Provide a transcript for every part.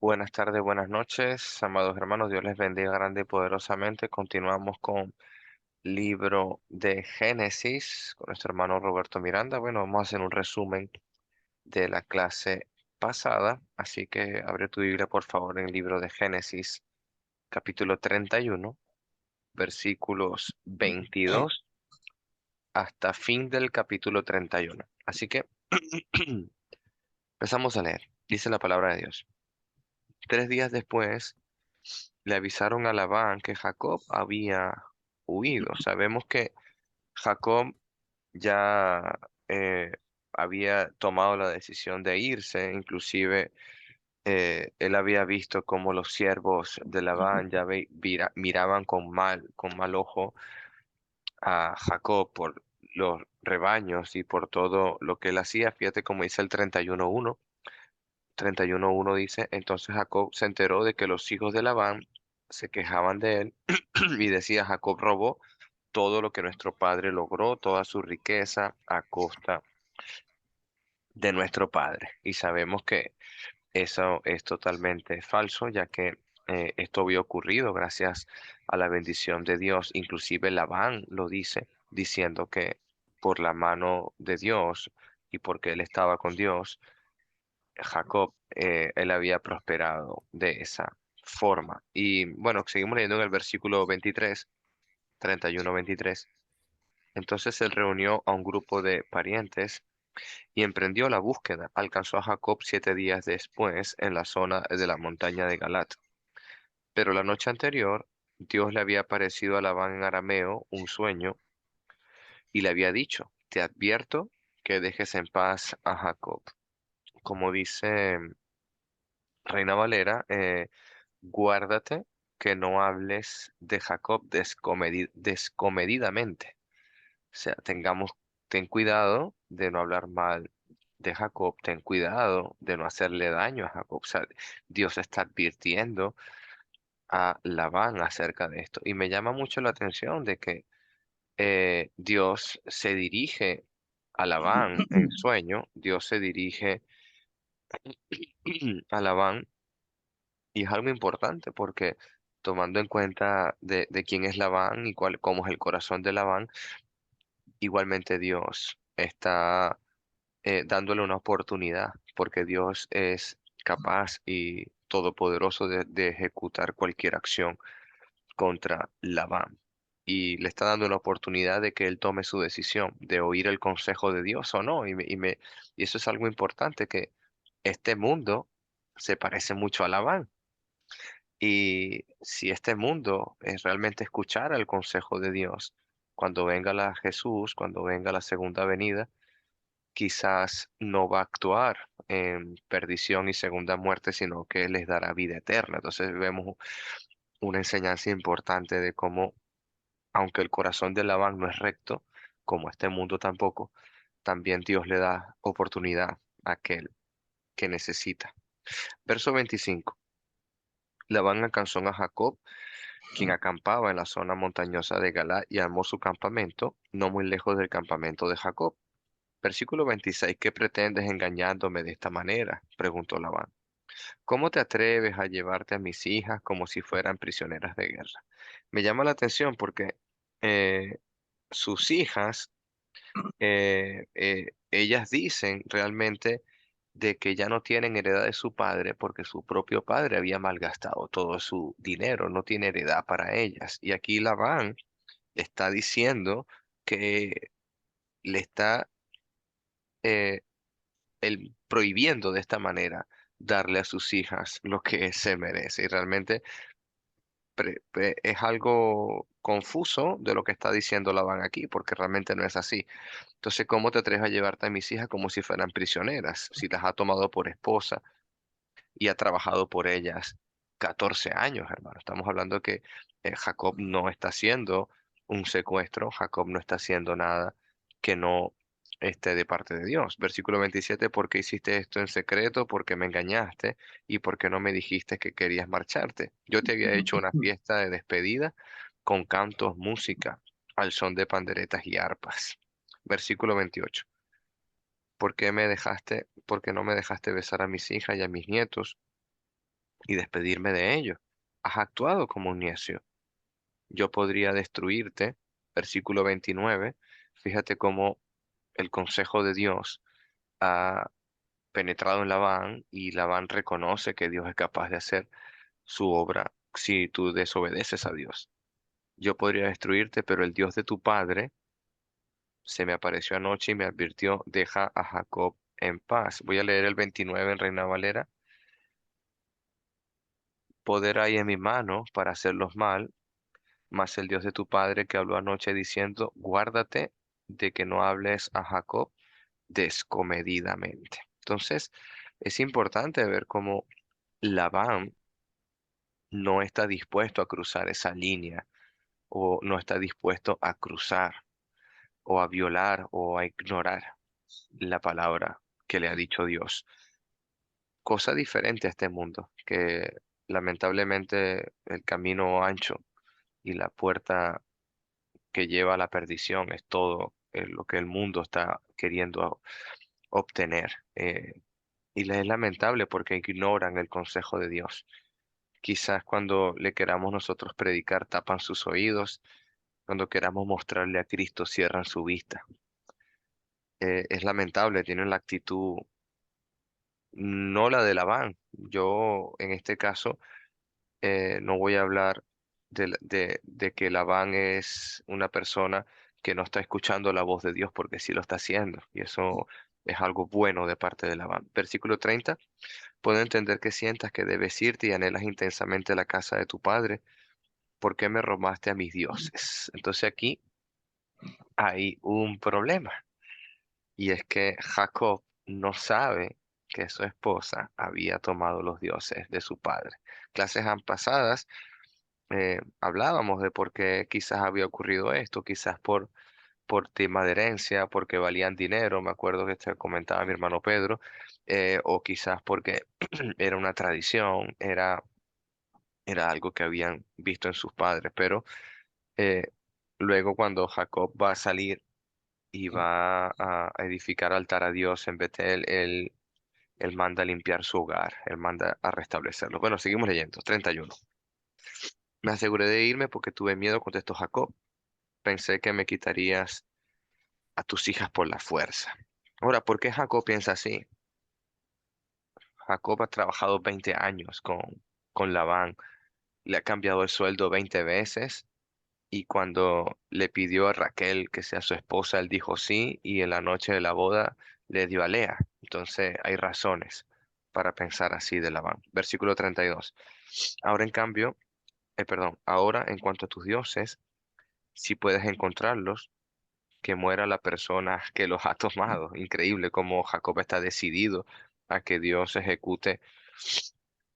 Buenas tardes, buenas noches, amados hermanos. Dios les bendiga grande y poderosamente. Continuamos con libro de Génesis con nuestro hermano Roberto Miranda. Bueno, vamos a hacer un resumen de la clase pasada. Así que abre tu Biblia, por favor, en el libro de Génesis, capítulo 31, versículos 22 hasta fin del capítulo 31. Así que empezamos a leer. Dice la palabra de Dios. 3 días después le avisaron a Labán que Jacob había huido. Sabemos que Jacob ya había tomado la decisión de irse, inclusive él había visto cómo los siervos de Labán ya miraban con mal ojo a Jacob por los rebaños y por todo lo que él hacía. Fíjate cómo dice el 31:1. 31:1 dice, entonces Jacob se enteró de que los hijos de Labán se quejaban de él y decía, Jacob robó todo lo que nuestro padre logró, toda su riqueza a costa de nuestro padre. Y sabemos que eso es totalmente falso, ya que esto había ocurrido gracias a la bendición de Dios. Inclusive Labán lo dice, diciendo que por la mano de Dios y porque él estaba con Dios, Jacob, él había prosperado de esa forma. Y bueno, seguimos leyendo en el versículo 23, 31-23. Entonces él reunió a un grupo de parientes y emprendió la búsqueda. Alcanzó a Jacob 7 días después en la zona de la montaña de Galat. Pero la noche anterior, Dios le había aparecido a Labán en arameo un sueño y le había dicho, te advierto que dejes en paz a Jacob. Como dice Reina Valera, guárdate que no hables de Jacob descomedidamente. O sea, ten cuidado de no hablar mal de Jacob, ten cuidado de no hacerle daño a Jacob. O sea, Dios está advirtiendo a Labán acerca de esto. Y me llama mucho la atención de que Dios se dirige a Labán en sueño, Dios se dirige a Labán y es algo importante porque tomando en cuenta de quién es Labán y cómo es el corazón de Labán, igualmente Dios está dándole una oportunidad, porque Dios es capaz y todopoderoso de ejecutar cualquier acción contra Labán. Y le está dando la oportunidad de que él tome su decisión, de oír el consejo de Dios o no. Y eso es algo importante, que este mundo se parece mucho a Labán. Y si este mundo es realmente escuchar el consejo de Dios, cuando venga Jesús, cuando venga la segunda venida, quizás no va a actuar en perdición y segunda muerte, sino que les dará vida eterna. Entonces vemos una enseñanza importante de cómo, aunque el corazón de Labán no es recto, como este mundo tampoco, también Dios le da oportunidad a aquel que necesita. Verso 25. Labán alcanzó a Jacob, quien acampaba en la zona montañosa de Galá, y armó su campamento, no muy lejos del campamento de Jacob. Versículo 26. ¿Qué pretendes engañándome de esta manera? Preguntó Labán. ¿Cómo te atreves a llevarte a mis hijas como si fueran prisioneras de guerra? Me llama la atención porque eh, sus hijas, ellas dicen realmente de que ya no tienen heredad de su padre porque su propio padre había malgastado todo su dinero, no tiene heredad para ellas. Y aquí Labán está diciendo que le está eh, prohibiendo de esta manera darle a sus hijas lo que se merece. Y realmente es algo confuso de lo que está diciendo Labán aquí, porque realmente no es así. Entonces, ¿cómo te atreves a llevarte a mis hijas como si fueran prisioneras, si las ha tomado por esposa y ha trabajado por ellas 14 años, hermano? Estamos hablando que Jacob no está haciendo un secuestro, Jacob no está haciendo nada que no esté de parte de Dios. Versículo 27, ¿por qué hiciste esto en secreto? ¿Por qué me engañaste? ¿Y por qué no me dijiste que querías marcharte? Yo te había hecho una fiesta de despedida con cantos, música, al son de panderetas y arpas. Versículo 28. ¿Por qué no me dejaste besar a mis hijas y a mis nietos? y despedirme de ellos. Has actuado como un necio. Yo podría destruirte. Versículo 29. Fíjate cómo el consejo de Dios ha penetrado en Labán y Labán reconoce que Dios es capaz de hacer su obra si tú desobedeces a Dios. Yo podría destruirte, pero el Dios de tu padre se me apareció anoche y me advirtió, deja a Jacob en paz. Voy a leer el 29 en Reina Valera. Poder hay en mi mano para hacerlos mal, mas el Dios de tu padre que habló anoche diciendo, guárdate de que no hables a Jacob descomedidamente. Entonces, es importante ver cómo Labán no está dispuesto a cruzar esa línea o no está dispuesto a cruzar o a violar o a ignorar la palabra que le ha dicho Dios. Cosa diferente a este mundo, que lamentablemente el camino ancho y la puerta que lleva a la perdición es todo lo que el mundo está queriendo obtener. Es lamentable porque ignoran el consejo de Dios. Quizás cuando le queramos nosotros predicar tapan sus oídos, cuando queramos mostrarle a Cristo cierran su vista. Es lamentable, tienen la actitud, no la de Labán. Yo en este caso no voy a hablar de que Labán es una persona que no está escuchando la voz de Dios porque sí lo está haciendo. Y eso es algo bueno de parte de Labán. Versículo 30. Puedo entender que sientas que debes irte y anhelas intensamente la casa de tu padre. ¿Por qué me robaste a mis dioses? Entonces aquí hay un problema. Y es que Jacob no sabe que su esposa había tomado los dioses de su padre. Clases han pasadas hablábamos de por qué quizás había ocurrido esto, quizás por tema de herencia, porque valían dinero, me acuerdo que te comentaba mi hermano Pedro, o quizás porque era una tradición, era algo que habían visto en sus padres, pero eh, luego cuando Jacob va a salir y va a edificar altar a Dios en Betel, él manda a limpiar su hogar, él manda a restablecerlo. Bueno, seguimos leyendo, 31. Me aseguré de irme porque tuve miedo, contestó Jacob. Pensé que me quitarías a tus hijas por la fuerza. Ahora, ¿por qué Jacob piensa así? Jacob ha trabajado 20 años con Labán, le ha cambiado el sueldo 20 veces y cuando le pidió a Raquel que sea su esposa, él dijo sí y en la noche de la boda le dio a Lea. Entonces hay razones para pensar así de Labán. Versículo 32. Ahora en cambio, perdón, ahora en cuanto a tus dioses, si puedes encontrarlos, que muera la persona que los ha tomado. Increíble cómo Jacob está decidido a que Dios ejecute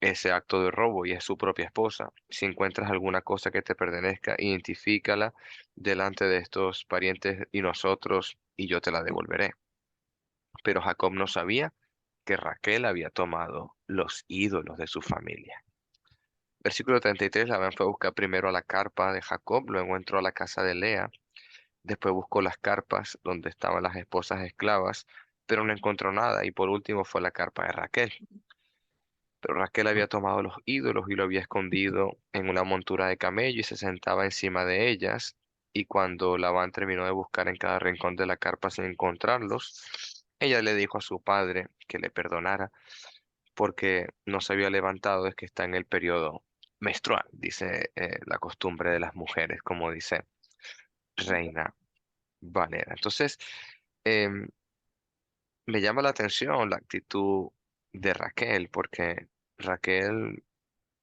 ese acto de robo y es su propia esposa. Si encuentras alguna cosa que te pertenezca, identifícala delante de estos parientes y nosotros, y yo te la devolveré. Pero Jacob no sabía que Raquel había tomado los ídolos de su familia. Versículo 33, Labán fue a buscar primero a la carpa de Jacob, luego entró a la casa de Lea. Después buscó las carpas donde estaban las esposas esclavas, pero no encontró nada. Y por último fue la carpa de Raquel. Pero Raquel había tomado los ídolos y lo había escondido en una montura de camello y se sentaba encima de ellas. Y cuando Labán terminó de buscar en cada rincón de la carpa sin encontrarlos, ella le dijo a su padre que le perdonara porque no se había levantado, es que está en el periodo menstrual, dice la costumbre de las mujeres, como dice Reina Valera. Entonces, em, me llama la atención la actitud de Raquel, porque Raquel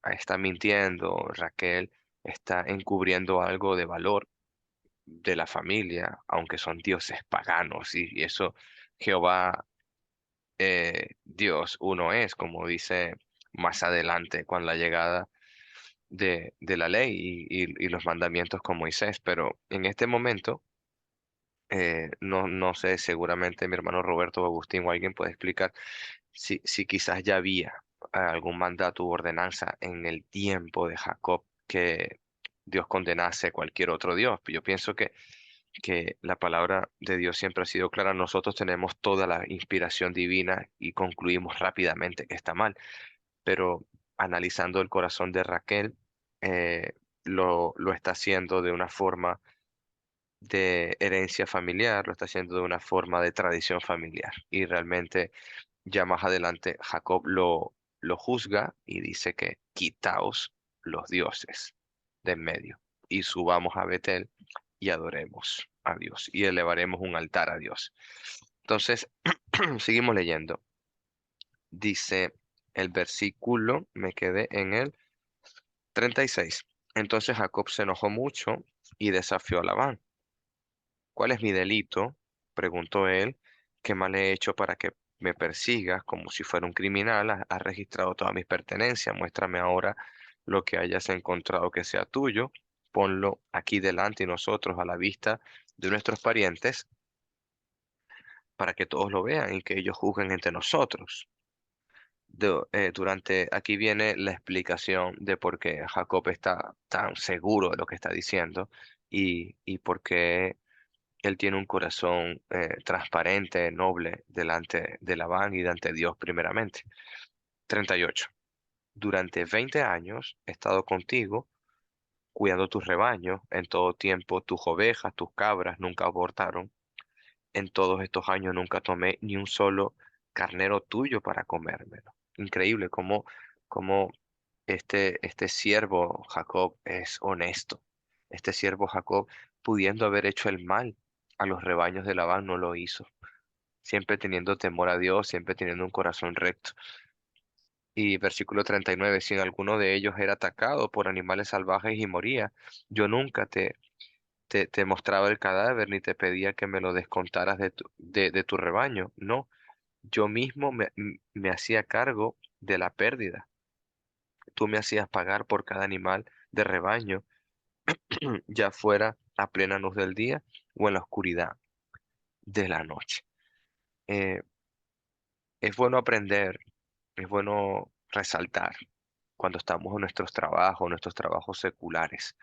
está mintiendo, Raquel está encubriendo algo de valor de la familia, aunque son dioses paganos, y eso Jehová, Dios uno es, como dice más adelante con la llegada de la ley y los mandamientos con Moisés, pero en este momento no sé, seguramente mi hermano Roberto o Agustín o alguien puede explicar si quizás ya había algún mandato u ordenanza en el tiempo de Jacob que Dios condenase a cualquier otro Dios. Yo pienso que la palabra de Dios siempre ha sido clara. Nosotros tenemos toda la inspiración divina y concluimos rápidamente que está mal. Pero analizando el corazón de Raquel, lo está haciendo de una forma de herencia familiar, lo está haciendo de una forma de tradición familiar. Y realmente ya más adelante Jacob lo juzga y dice que quitaos los dioses de en medio y subamos a Betel y adoremos a Dios y elevaremos un altar a Dios. Entonces, seguimos leyendo. Dice el versículo, me quedé en el 36. Entonces Jacob se enojó mucho y desafió a Labán. ¿Cuál es mi delito? Preguntó él. ¿Qué mal he hecho para que me persigas como si fuera un criminal? Has registrado todas mis pertenencias. Muéstrame ahora lo que hayas encontrado que sea tuyo. Ponlo aquí delante de nosotros a la vista de nuestros parientes para que todos lo vean y que ellos juzguen entre nosotros. Aquí viene la explicación de por qué Jacob está tan seguro de lo que está diciendo y por qué él tiene un corazón transparente, noble, delante de Labán y delante de Dios primeramente. 38. Durante 20 años he estado contigo, cuidando tus rebaños, en todo tiempo tus ovejas, tus cabras nunca abortaron. En todos estos años nunca tomé ni un solo carnero tuyo para comérmelo. Increíble cómo este siervo Jacob es honesto. Este siervo Jacob, pudiendo haber hecho el mal a los rebaños de Labán, no lo hizo. Siempre teniendo temor a Dios, siempre teniendo un corazón recto. Y versículo 39, si alguno de ellos era atacado por animales salvajes y moría, yo nunca te mostraba el cadáver ni te pedía que me lo descontaras de tu rebaño. No, yo mismo me hacía cargo de la pérdida. Tú me hacías pagar por cada animal de rebaño, ya fuera a plena luz del día o en la oscuridad de la noche. Eh, es bueno aprender, es bueno resaltar cuando estamos en nuestros trabajos seculares.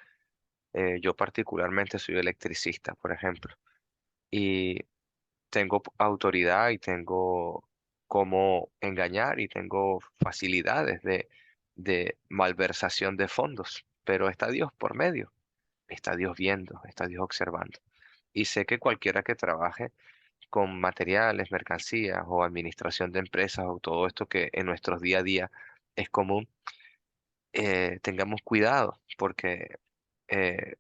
Yo particularmente soy electricista, por ejemplo, y tengo autoridad y tengo cómo engañar y tengo facilidades de malversación de fondos, pero está Dios por medio, está Dios viendo, está Dios observando. Y sé que cualquiera que trabaje con materiales, mercancías o administración de empresas o todo esto que en nuestros día a día es común, tengamos cuidado porque eh,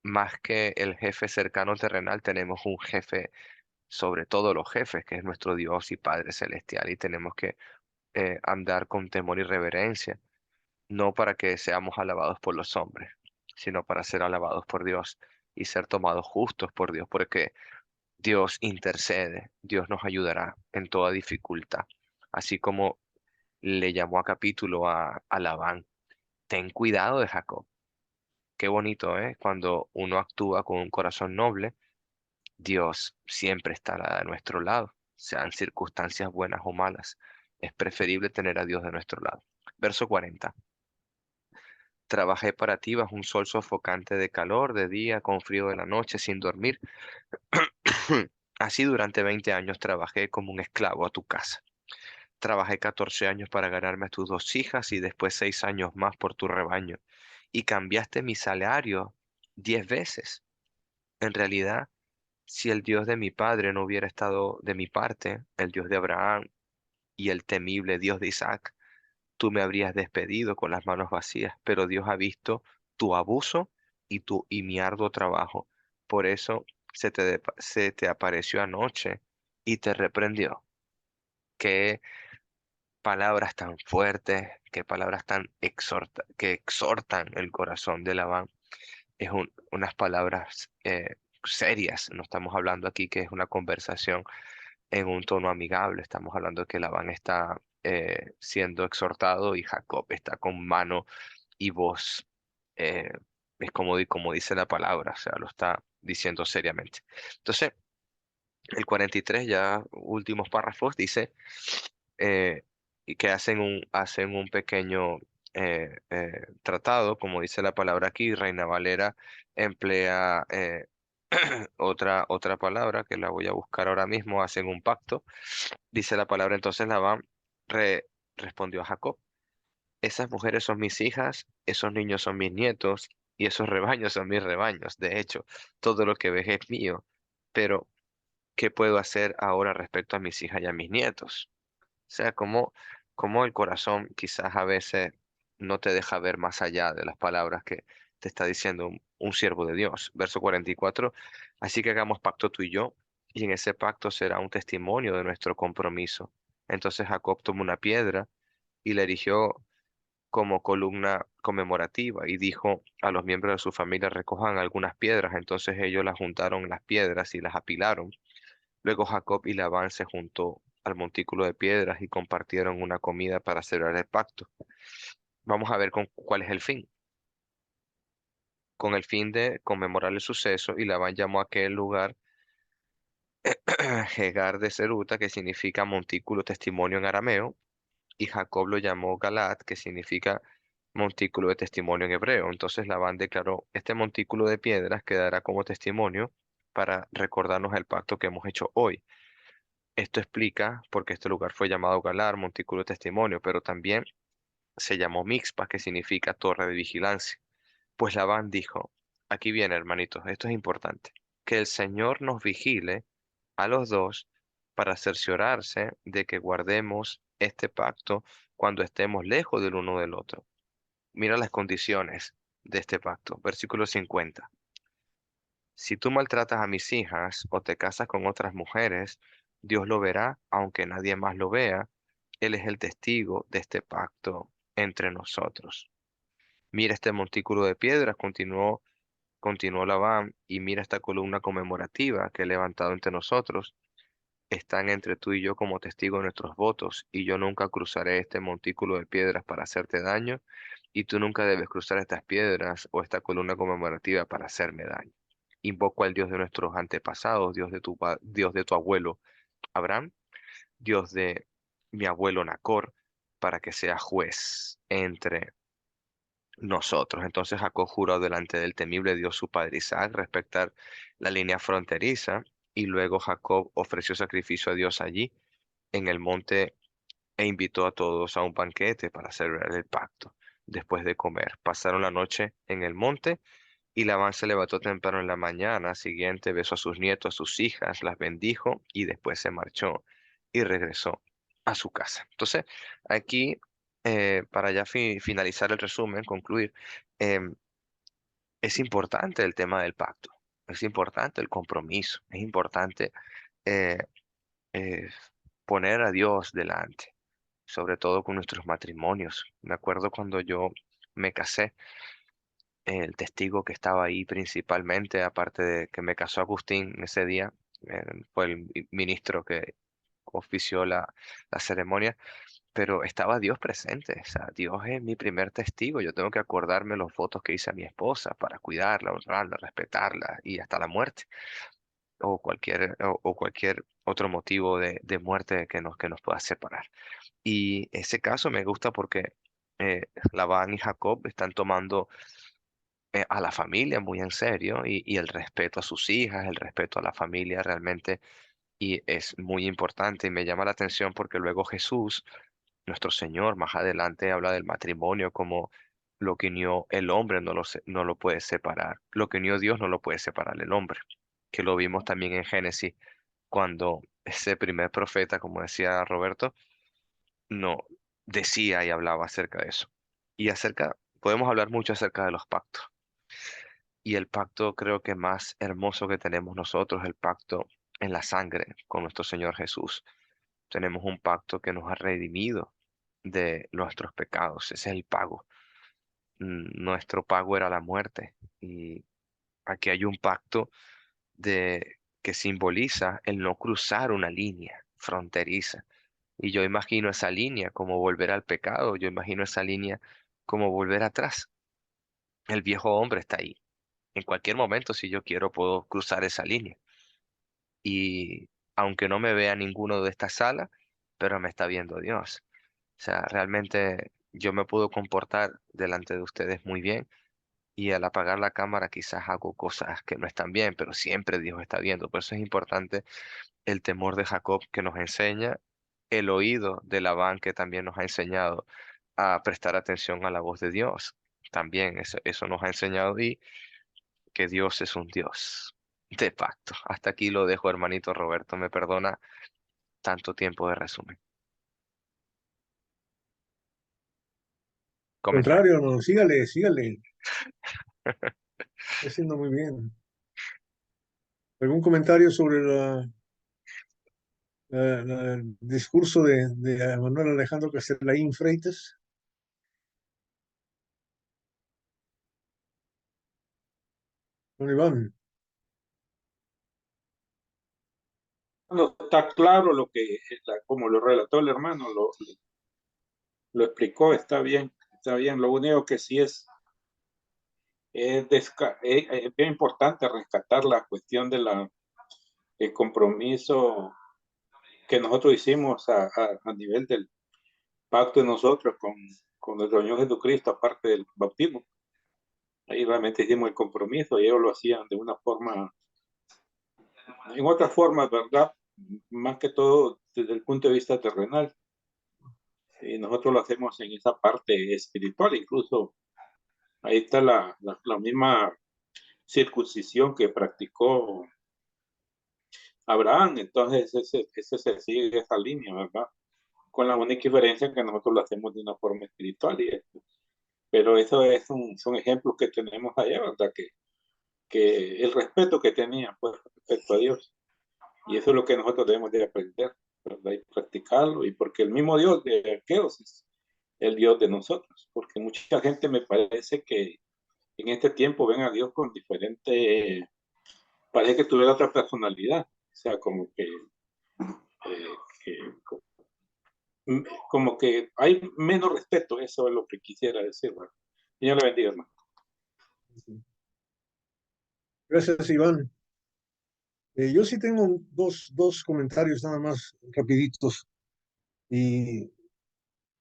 más que el jefe cercano terrenal, tenemos un jefe sobre todos los jefes, que es nuestro Dios y Padre Celestial, y tenemos que andar con temor y reverencia, no para que seamos alabados por los hombres, sino para ser alabados por Dios y ser tomados justos por Dios, porque Dios intercede, Dios nos ayudará en toda dificultad, así como le llamó a capítulo a Labán, ten cuidado de Jacob. Qué bonito, ¿eh? Cuando uno actúa con un corazón noble, Dios siempre estará a nuestro lado, sean circunstancias buenas o malas. Es preferible tener a Dios de nuestro lado. Verso 40. Trabajé para ti bajo un sol sofocante de calor, de día, con frío de la noche, sin dormir. Así durante 20 años trabajé como un esclavo a tu casa. Trabajé 14 años para ganarme a tus 2 hijas y después 6 años más por tu rebaño. Y cambiaste mi salario 10 veces. En realidad, si el Dios de mi padre no hubiera estado de mi parte, el Dios de Abraham y el temible Dios de Isaac, tú me habrías despedido con las manos vacías, pero Dios ha visto tu abuso y mi arduo trabajo. Por eso se te apareció anoche y te reprendió. Qué palabras tan fuertes, qué palabras tan que exhortan el corazón de Labán. Unas palabras serias. No estamos hablando aquí que es una conversación en un tono amigable. Estamos hablando que Labán está siendo exhortado y Jacob está con mano y voz. eh, es como dice la palabra, o sea, lo está diciendo seriamente. Entonces, el 43, ya últimos párrafos, dice eh, y que hacen un pequeño tratado, como dice la palabra aquí. Reina Valera emplea otra palabra que la voy a buscar ahora mismo. Hacen un pacto. Dice la palabra, entonces Labán re- respondió a Jacob, esas mujeres son mis hijas, esos niños son mis nietos y esos rebaños son mis rebaños. De hecho, todo lo que ves es mío. Pero, ¿qué puedo hacer ahora respecto a mis hijas y a mis nietos? O sea, como el corazón quizás a veces no te deja ver más allá de las palabras que te está diciendo un siervo de Dios. Verso 44, así que hagamos pacto tú y yo, y en ese pacto será un testimonio de nuestro compromiso. Entonces Jacob tomó una piedra y la erigió como columna conmemorativa y dijo a los miembros de su familia recojan algunas piedras. Entonces ellos las juntaron las piedras y las apilaron. Luego Jacob y Labán se juntó al montículo de piedras y compartieron una comida para celebrar el pacto. Vamos a ver con cuál es el fin. Con el fin de conmemorar el suceso, y Labán llamó a aquel lugar Jegar de Seruta, que significa montículo testimonio en arameo, y Jacob lo llamó Galat, que significa montículo de testimonio en hebreo. Entonces Labán declaró, este montículo de piedras quedará como testimonio para recordarnos el pacto que hemos hecho hoy. Esto explica por qué este lugar fue llamado Galar, montículo de testimonio, pero también se llamó Mixpa, que significa torre de vigilancia. Pues Labán dijo, aquí viene, hermanitos, esto es importante, que el Señor nos vigile a los dos para cerciorarse de que guardemos este pacto cuando estemos lejos del uno del otro. Mira las condiciones de este pacto. Versículo 50. Si tú maltratas a mis hijas o te casas con otras mujeres, Dios lo verá, aunque nadie más lo vea. Él es el testigo de este pacto entre nosotros. Mira este montículo de piedras, continuó Labán, y mira esta columna conmemorativa que he levantado entre nosotros. Están entre tú y yo como testigo de nuestros votos, y yo nunca cruzaré este montículo de piedras para hacerte daño, y tú nunca debes cruzar estas piedras o esta columna conmemorativa para hacerme daño. Invoco al Dios de nuestros antepasados, Dios de Dios de tu abuelo Abraham, Dios de mi abuelo Nacor, para que sea juez entre nosotros. Entonces Jacob juró delante del temible Dios su padre Isaac respetar la línea fronteriza, y luego Jacob ofreció sacrificio a Dios allí en el monte e invitó a todos a un banquete para celebrar el pacto. Después de comer, pasaron la noche en el monte, y Labán se levantó temprano en la mañana siguiente, besó a sus nietos, a sus hijas, las bendijo y después se marchó y regresó a su casa. Entonces, aquí, para ya finalizar el resumen, concluir, em, es importante el tema del pacto, es importante el compromiso, es importante eh, eh, poner a Dios delante, sobre todo con nuestros matrimonios. Me acuerdo cuando yo me casé, el testigo que estaba ahí principalmente, aparte de que me casó Agustín ese día, eh, fue el ministro que ofició la ceremonia, pero estaba Dios presente. O sea, Dios es mi primer testigo. Yo tengo que acordarme los votos que hice a mi esposa para cuidarla, honrarla, respetarla y hasta la muerte o cualquier otro motivo de muerte que nos pueda separar. Y ese caso me gusta porque Labán y Jacob están tomando a la familia muy en serio, y el respeto a sus hijas, el respeto a la familia realmente, y es muy importante, y me llama la atención porque luego Jesús, nuestro Señor, más adelante habla del matrimonio como lo que unió el hombre no lo puede separar, lo que unió Dios no lo puede separar el hombre, que lo vimos también en Génesis cuando ese primer profeta, como decía Roberto, no decía y hablaba acerca de eso. Y podemos hablar mucho acerca de los pactos. Y el pacto creo que más hermoso que tenemos nosotros, el pacto en la sangre con nuestro Señor Jesús. Tenemos un pacto que nos ha redimido de nuestros pecados. Ese es el pago. Nuestro pago era la muerte. Y aquí hay un pacto que simboliza el no cruzar una línea fronteriza. Y yo imagino esa línea como volver al pecado. Yo imagino esa línea como volver atrás. El viejo hombre está ahí. En cualquier momento, si yo quiero, puedo cruzar esa línea. Y aunque no me vea ninguno de esta sala, pero me está viendo Dios. O sea, realmente yo me puedo comportar delante de ustedes muy bien, y al apagar la cámara quizás hago cosas que no están bien, pero siempre Dios está viendo. Por eso es importante el temor de Jacob que nos enseña, el oído de Labán que también nos ha enseñado a prestar atención a la voz de Dios. También eso nos ha enseñado y que Dios es un Dios de pacto. Hasta aquí lo dejo, hermanito Roberto. Me perdona tanto tiempo de resumen. Al Comentario. contrario, hermano, sígale, sígale. Está haciendo muy bien. ¿Algún comentario sobre el discurso de Manuel Alejandro Castellaín Freites? Don Iván. No, está claro lo que, como lo relató el hermano, lo explicó, está bien, está bien. Lo único que sí es bien importante rescatar la cuestión el compromiso que nosotros hicimos a nivel del pacto de nosotros con nuestro Señor Jesucristo, aparte del bautismo. Ahí realmente hicimos el compromiso y ellos lo hacían de una forma, en otras formas, ¿verdad? Más que todo desde el punto de vista terrenal. Y nosotros lo hacemos en esa parte espiritual, incluso ahí está la misma circuncisión que practicó Abraham, entonces ese se sigue esa línea, ¿verdad? Con la única diferencia que nosotros lo hacemos de una forma espiritual, pero eso son ejemplos que tenemos allá, ¿verdad? Que el respeto que tenían pues, respecto a Dios, y eso es lo que nosotros debemos de aprender, ¿verdad? Y practicarlo, y porque el mismo Dios de aquellos es el Dios de nosotros, porque mucha gente me parece que en este tiempo ven a Dios con diferente, parece que tuviera otra personalidad, o sea, eh, que, como que hay menos respeto, eso es lo que quisiera decir. Bueno, Dios le bendiga, hermano. Gracias, Iván. Yo sí tengo dos comentarios nada más rapiditos y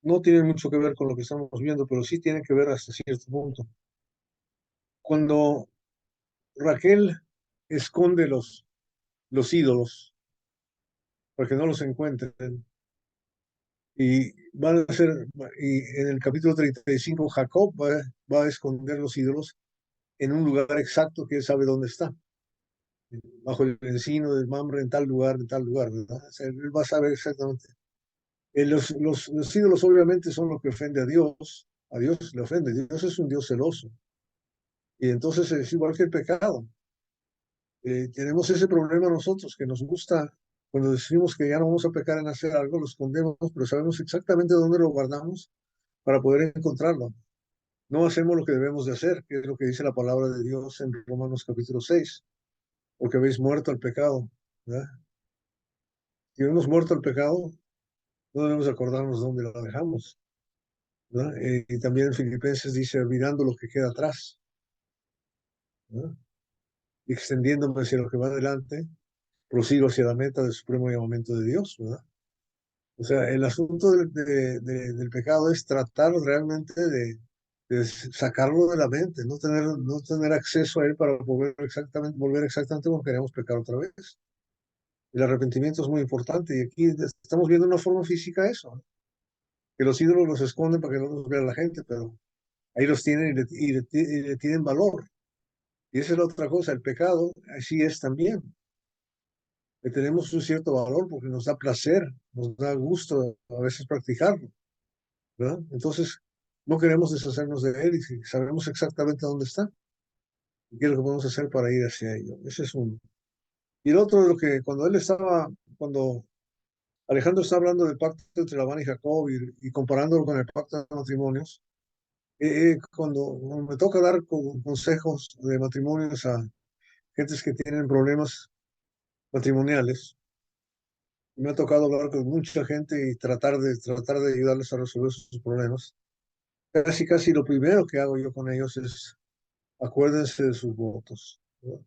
no tienen mucho que ver con lo que estamos viendo, pero sí tienen que ver hasta cierto punto. Cuando Raquel esconde los ídolos para que no los encuentren, y van a ser, y en el capítulo 35 Jacob va a esconder los ídolos en un lugar exacto que él sabe dónde está, bajo el encino del Mamre, en tal lugar, ¿verdad? O sea, él va a saber exactamente. Los ídolos obviamente son lo que ofende a Dios le ofende, Dios es un Dios celoso, y entonces es igual que el pecado. Tenemos ese problema nosotros, que nos gusta, cuando decimos que ya no vamos a pecar en hacer algo, lo escondemos, pero sabemos exactamente dónde lo guardamos para poder encontrarlo. No hacemos lo que debemos de hacer, que es lo que dice la palabra de Dios en Romanos capítulo 6, porque habéis muerto al pecado, ¿verdad? Si hemos muerto al pecado, no debemos acordarnos dónde lo dejamos, ¿verdad? Y también en Filipenses dice, olvidando lo que queda atrás, ¿verdad? Y extendiéndome hacia lo que va adelante, prosigo hacia la meta del supremo llamamiento de Dios, ¿verdad? O sea, el asunto del pecado es tratar realmente de sacarlo de la mente, no tener acceso a él para volver exactamente como queremos pecar otra vez. El arrepentimiento es muy importante y aquí estamos viendo una forma física eso, ¿no? Que los ídolos los esconden para que no los vea la gente, pero ahí los tienen y le tienen valor. Y esa es la otra cosa, el pecado así es también. Le tenemos un cierto valor porque nos da placer, nos da gusto a veces practicarlo, ¿verdad? Entonces, no queremos deshacernos de él y si sabemos exactamente dónde está y qué es lo que podemos hacer para ir hacia ello. Ese es uno. Y el otro, lo que cuando Alejandro está hablando del pacto entre Labán y Jacob y comparándolo con el pacto de matrimonios, cuando me toca dar consejos de matrimonios a gentes que tienen problemas matrimoniales, me ha tocado hablar con mucha gente y tratar de ayudarles a resolver sus problemas. Casi, casi lo primero que hago yo con ellos es acuérdense de sus votos, ¿no?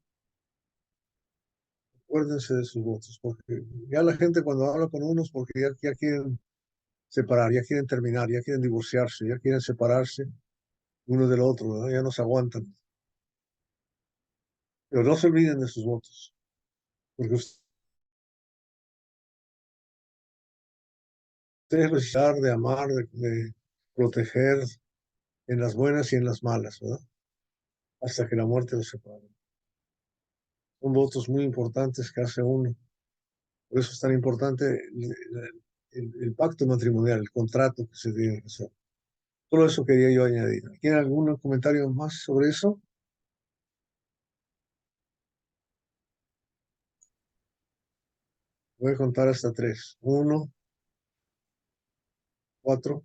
Acuérdense de sus votos, porque ya la gente cuando habla con unos, porque ya quieren separar, ya quieren terminar, ya quieren divorciarse, ya quieren separarse uno del otro, ¿no? Ya no se aguantan. Pero no se olviden de sus votos, porque ustedes necesitan de amar, de proteger en las buenas y en las malas, ¿verdad? Hasta que la muerte los separe. Son votos muy importantes que hace uno. Por eso es tan importante el pacto matrimonial, el contrato que se debe hacer. Solo eso quería yo añadir. ¿Tiene algún comentario más sobre eso? Voy a contar hasta 3. 1, 4.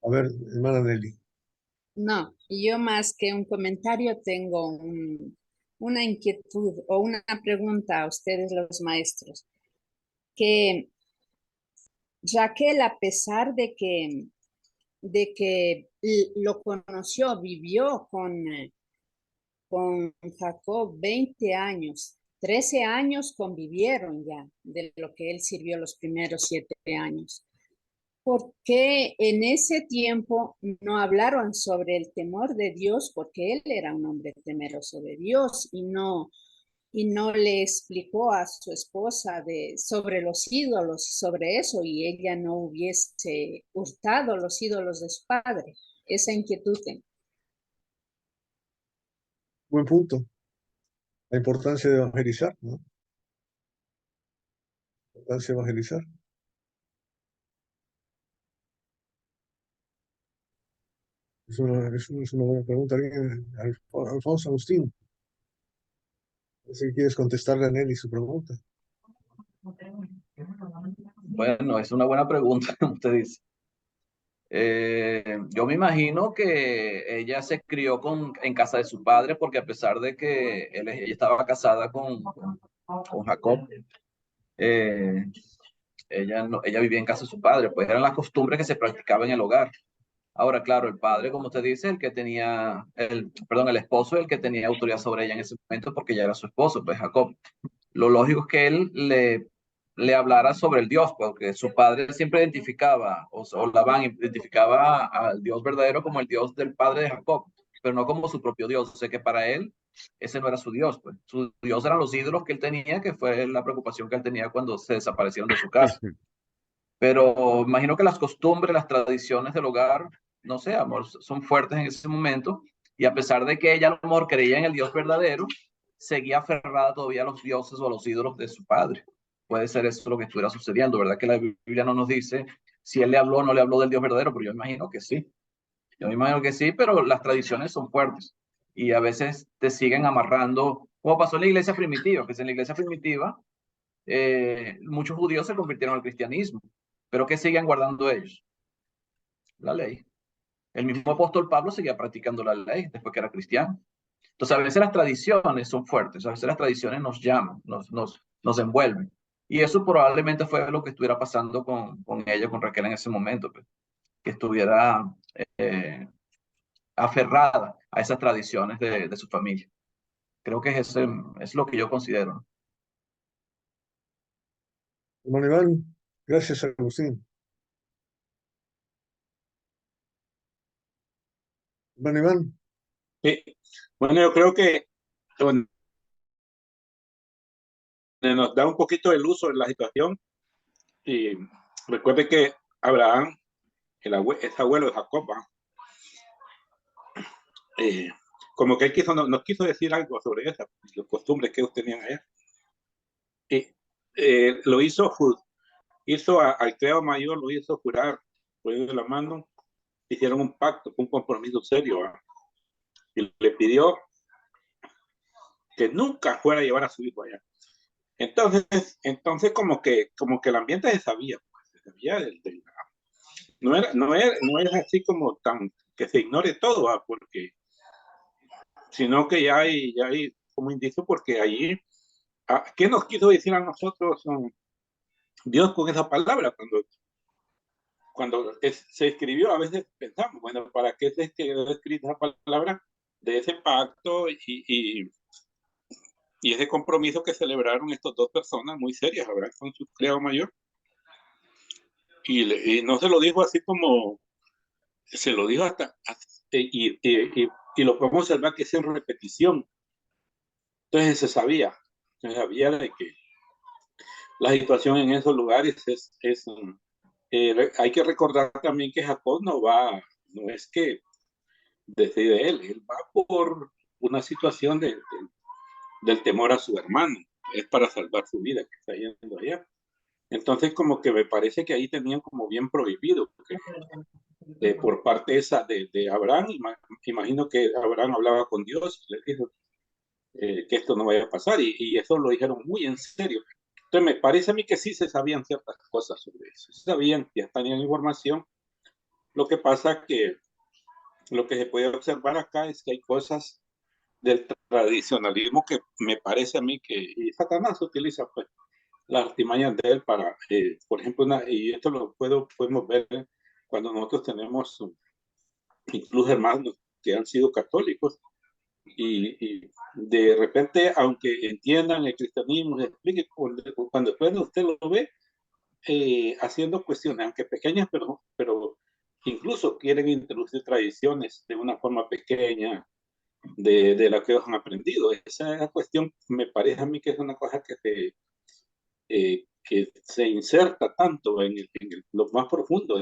A ver, hermana Nelly. No, yo más que un comentario tengo una inquietud o una pregunta a ustedes los maestros, que Raquel, a pesar de que lo conoció, vivió con Jacob 20 años, 13 años convivieron ya, de lo que él sirvió los primeros 7 años. ¿Por qué en ese tiempo no hablaron sobre el temor de Dios? Porque él era un hombre temeroso de Dios y no le explicó a su esposa sobre los ídolos y sobre eso, y ella no hubiese hurtado los ídolos de su padre. Esa inquietud tengo. Buen punto. La importancia de evangelizar, ¿no? La importancia de evangelizar. Es una buena pregunta. Alfonso Agustín, si quieres contestarle a Nelly su pregunta. Bueno, es una buena pregunta, como usted dice. Yo me imagino que ella se crió en casa de su padre, porque a pesar de que ella estaba casada con Jacob, eh, ella vivía en casa de su padre, pues eran las costumbres que se practicaban en el hogar. Ahora, claro, el padre, como usted dice, el esposo, el que tenía autoridad sobre ella en ese momento, porque ya era su esposo, pues Jacob. Lo lógico es que él le hablara sobre el Dios, porque su padre siempre identificaba, o Labán identificaba al Dios verdadero como el Dios del padre de Jacob, pero no como su propio Dios. O sea que para él ese no era su Dios, pues. Su Dios eran los ídolos que él tenía, que fue la preocupación que él tenía cuando se desaparecieron de su casa. Pero imagino que las costumbres, las tradiciones del hogar, no sé, amor, son fuertes en ese momento. Y a pesar de que ella a lo mejor creía en el Dios verdadero, seguía aferrada todavía a los dioses o a los ídolos de su padre. Puede ser eso lo que estuviera sucediendo, ¿verdad? Que la Biblia no nos dice si él le habló o no le habló del Dios verdadero, pero yo imagino que sí. Yo me imagino que sí, pero las tradiciones son fuertes y a veces te siguen amarrando, como pasó en la iglesia primitiva, que en la iglesia primitiva muchos judíos se convirtieron al cristianismo, pero ¿qué siguen guardando ellos? La ley. El mismo apóstol Pablo seguía practicando la ley después que era cristiano. Entonces, a veces las tradiciones son fuertes, a veces las tradiciones nos llaman, nos envuelven. Y eso probablemente fue lo que estuviera pasando con ella, con Raquel en ese momento, pues, que estuviera eh, aferrada a esas tradiciones de su familia. Creo que es lo que yo considero. Hermano Iván, gracias, Agustín. Hermano Iván. Sí. Bueno, yo creo que bueno, nos da un poquito de luz sobre la situación. Y recuerde que Abraham, es abuelo de Jacob, como que él nos quiso decir algo sobre esas las costumbres que ellos tenían allá. Y lo hizo al criado mayor, lo hizo jurar por de la mano, hicieron un pacto, un compromiso serio, y le pidió que nunca fuera a llevar a su hijo allá. Entonces como que el ambiente se sabía, pues, se sabía no es así como tan que se ignore todo, porque sino que ya hay como indicio, porque allí, ¿qué nos quiso decir a nosotros Dios con esa palabra? Cuando se escribió, a veces pensamos, bueno, ¿para qué se quedó escrita esa palabra de ese pacto y ese compromiso que celebraron estas dos personas muy serias, ¿verdad? Con su criado mayor? Y no se lo dijo así como, se lo dijo y lo podemos observar que es en repetición. Entonces se sabía de que la situación en esos lugares Hay que recordar también que Jacob no es que decide él va por una situación del temor a su hermano, es para salvar su vida que está yendo allá. Entonces como que me parece que ahí tenían como bien prohibido, por parte esa de Abraham, imagino que Abraham hablaba con Dios y le dijo que esto no vaya a pasar y eso lo dijeron muy en serio. Entonces me parece a mí que sí se sabían ciertas cosas sobre eso, se sabían, ya tenían información. Lo que pasa que lo que se puede observar acá es que hay cosas del tradicionalismo que me parece a mí que y Satanás utiliza pues las artimañas de él para, por ejemplo, y esto podemos ver cuando nosotros tenemos incluso hermanos que han sido católicos y de repente, aunque entiendan el cristianismo, se explique, cuando después usted lo ve haciendo cuestiones, aunque pequeñas, pero incluso quieren introducir tradiciones de una forma pequeña de la que ellos han aprendido. Esa cuestión me parece a mí que es una cosa que se inserta tanto lo más profundo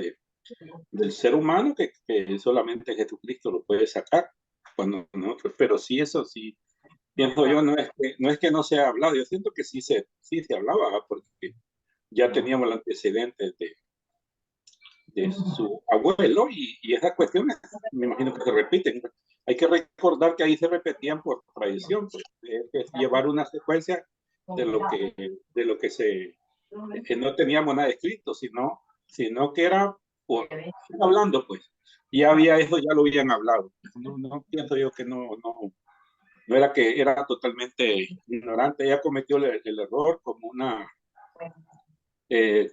del ser humano que solamente Jesucristo lo puede sacar. Cuando nosotros, pero sí, eso sí, pienso yo, no es que no se ha hablado, yo siento que sí se hablaba, porque ya teníamos el antecedente de su abuelo y esas cuestiones me imagino que se repiten. Hay que recordar que ahí se repetían por tradición, pues, es llevar una secuencia de lo que no teníamos nada escrito, sino que era por hablando, pues. Y había eso, ya lo habían hablado. No pienso yo que no era que era totalmente ignorante, ella cometió el error como eh,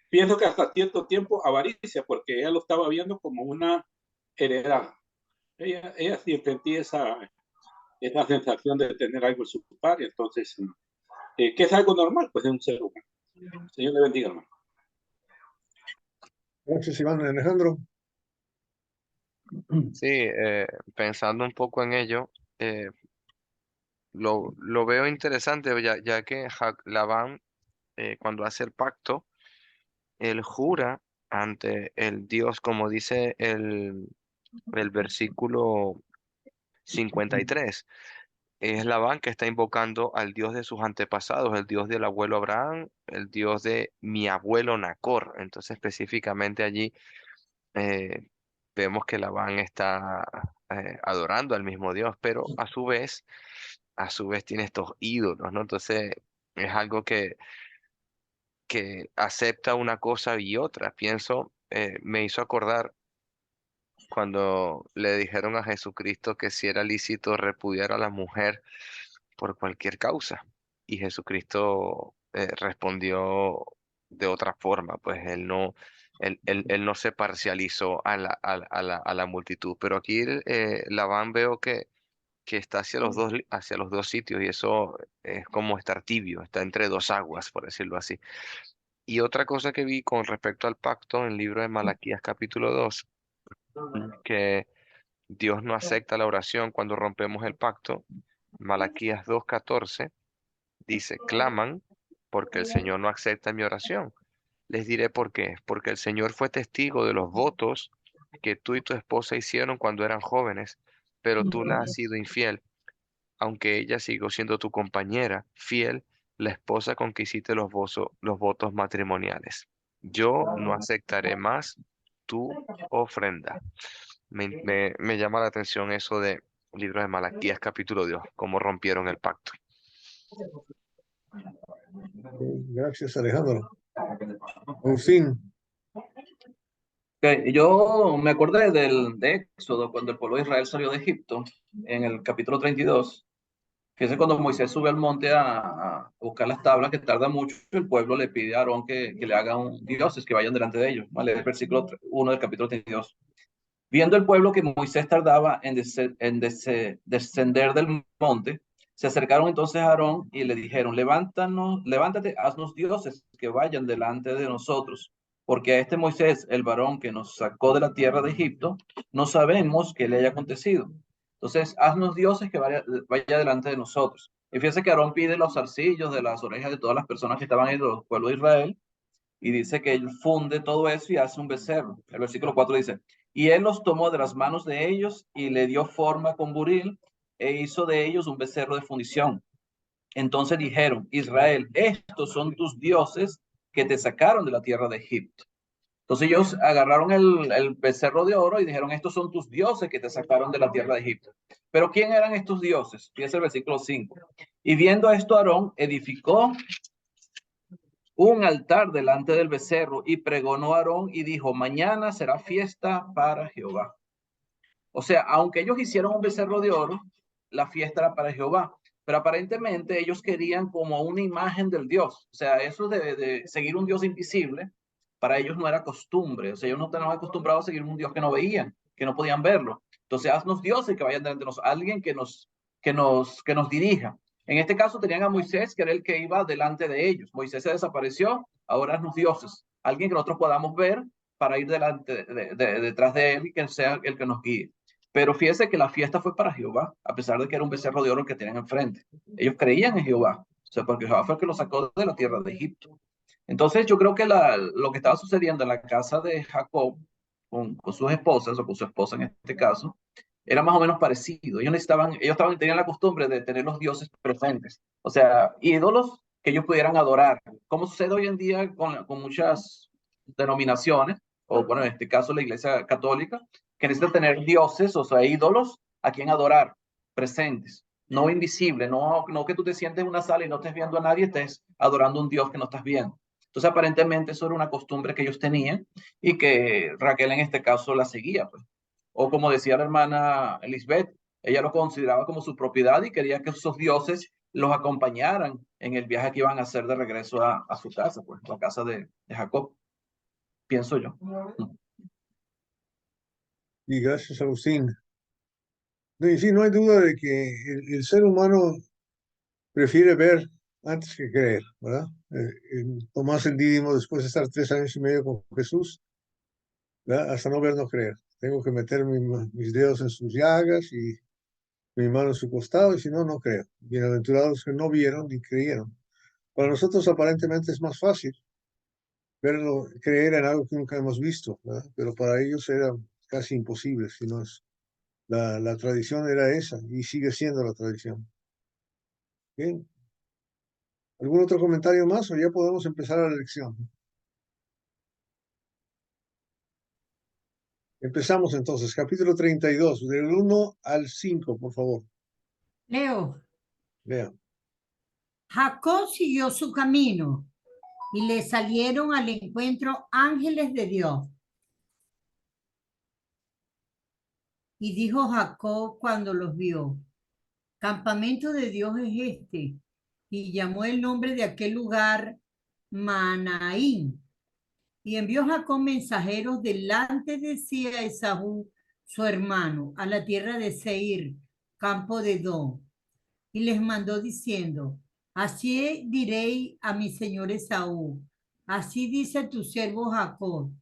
pienso que hasta cierto tiempo avaricia, porque ella lo estaba viendo como una heredad. Ella sí sentía esa sensación de tener algo en su padre, entonces, que es algo normal, pues, en un ser humano. Señor le bendiga, hermano. Gracias, Iván. Alejandro. Sí, pensando un poco en ello, eh, lo veo interesante, ya que Labán, cuando hace el pacto, él jura ante el Dios, como dice el versículo 53. Es Labán que está invocando al Dios de sus antepasados, el Dios del abuelo Abraham, el Dios de mi abuelo Nacor. Entonces, específicamente allí eh, vemos que Labán está adorando al mismo Dios, pero a su vez tiene estos ídolos, ¿no? Entonces, es algo que acepta una cosa y otra. Pienso, me hizo acordar cuando le dijeron a Jesucristo que si era lícito repudiar a la mujer por cualquier causa. Y Jesucristo respondió de otra forma, pues él no se parcializó a la multitud. Pero aquí Labán veo que está hacia los dos sitios y eso es como estar tibio, está entre dos aguas, por decirlo así. Y otra cosa que vi con respecto al pacto en el libro de Malaquías capítulo 2 que Dios no acepta la oración cuando rompemos el pacto. Malaquías 2:14 dice, claman porque el Señor no acepta mi oración. Les diré por qué. Porque el Señor fue testigo de los votos que tú y tu esposa hicieron cuando eran jóvenes, pero tú la has sido infiel, aunque ella siguió siendo tu compañera, fiel, la esposa con que hiciste los votos matrimoniales. Yo no aceptaré más tu ofrenda. Me llama la atención eso de libro de Malaquías capítulo 2, cómo rompieron el pacto. Gracias, Alejandro. Agustín. Okay, yo me acordé de Éxodo, cuando el pueblo de Israel salió de Egipto, en el capítulo 32. Fíjense, cuando Moisés sube al monte a buscar las tablas, que tarda mucho, el pueblo le pide a Aarón que le hagan dioses que vayan delante de ellos. ¿Vale? El versículo 1 del capítulo 32. Viendo el pueblo que Moisés tardaba en descender del monte, se acercaron entonces a Aarón y le dijeron, levántate, haznos dioses que vayan delante de nosotros, porque a este Moisés, el varón que nos sacó de la tierra de Egipto, no sabemos qué le haya acontecido. Entonces, haznos dioses que vaya delante de nosotros. Y fíjense que Aarón pide los zarcillos de las orejas de todas las personas que estaban en el pueblo de Israel, Y dice que él funde todo eso y hace un becerro. El versículo 4 dice, y él los tomó de las manos de ellos y le dio forma con buril e hizo de ellos un becerro de fundición. Entonces dijeron, Israel, estos son tus dioses que te sacaron de la tierra de Egipto. Entonces ellos agarraron el becerro de oro y dijeron, estos son tus dioses que te sacaron de la tierra de Egipto. Pero ¿quién eran estos dioses? Fíjense el versículo 5. Y viendo esto, Aarón edificó un altar delante del becerro y pregonó a Aarón y dijo, mañana será fiesta para Jehová. O sea, aunque ellos hicieron un becerro de oro, la fiesta era para Jehová. Pero aparentemente ellos querían como una imagen del Dios. O sea, eso de seguir un Dios invisible, para ellos no era costumbre. O sea, ellos no estaban acostumbrados a seguir un Dios que no veían, que no podían verlo. Entonces, haznos dioses que vayan delante de nosotros, alguien que nos dirija. En este caso tenían a Moisés, que era el que iba delante de ellos. Moisés se desapareció, ahora haznos dioses. Alguien que nosotros podamos ver para ir detrás de él y que sea el que nos guíe. Pero fíjese que la fiesta fue para Jehová, a pesar de que era un becerro de oro que tenían enfrente. Ellos creían en Jehová, o sea, porque Jehová fue el que los sacó de la tierra de Egipto. Entonces yo creo que lo que estaba sucediendo en la casa de Jacob con sus esposas, o con su esposa en este caso, era más o menos parecido. Tenían la costumbre de tener los dioses presentes, o sea, ídolos que ellos pudieran adorar, como sucede hoy en día con muchas denominaciones, o bueno, en este caso la Iglesia Católica, que necesita tener dioses, o sea, ídolos a quien adorar, presentes, no invisibles, no que tú te sientes en una sala y no estés viendo a nadie, estés adorando a un Dios que no estás viendo. Entonces, aparentemente, eso era una costumbre que ellos tenían y que Raquel en este caso la seguía, pues. O como decía la hermana Elizabeth, ella lo consideraba como su propiedad y quería que esos dioses los acompañaran en el viaje que iban a hacer de regreso a su casa, pues, la casa de Jacob, pienso yo. Y gracias, Agustín. No, y sí, no hay duda de que el ser humano prefiere ver antes que creer, ¿verdad? Tomás el Dídimo, después de estar 3 años y medio con Jesús, ¿verdad? Hasta no ver, no creer. Tengo que meter mis dedos en sus llagas y mi mano en su costado, y si no, no creo. Bienaventurados que no vieron ni creyeron. Para nosotros aparentemente es más fácil verlo, creer en algo que nunca hemos visto, ¿verdad? Pero para ellos era casi imposible, si no es. La tradición era esa y sigue siendo la tradición. Bien. ¿Algún otro comentario más o ya podemos empezar la lección? Empezamos entonces, capítulo 32, del 1 al 5, por favor. Leo, Vean. Jacob siguió su camino y le salieron al encuentro ángeles de Dios. Y dijo Jacob cuando los vio, campamento de Dios es este. Y llamó el nombre de aquel lugar Manaín. Y envió Jacob mensajeros delante de sí a Esaú, su hermano, a la tierra de Seir, campo de Edom. Y les mandó diciendo, así diréis a mi señor Esaú, así dice tu siervo Jacob,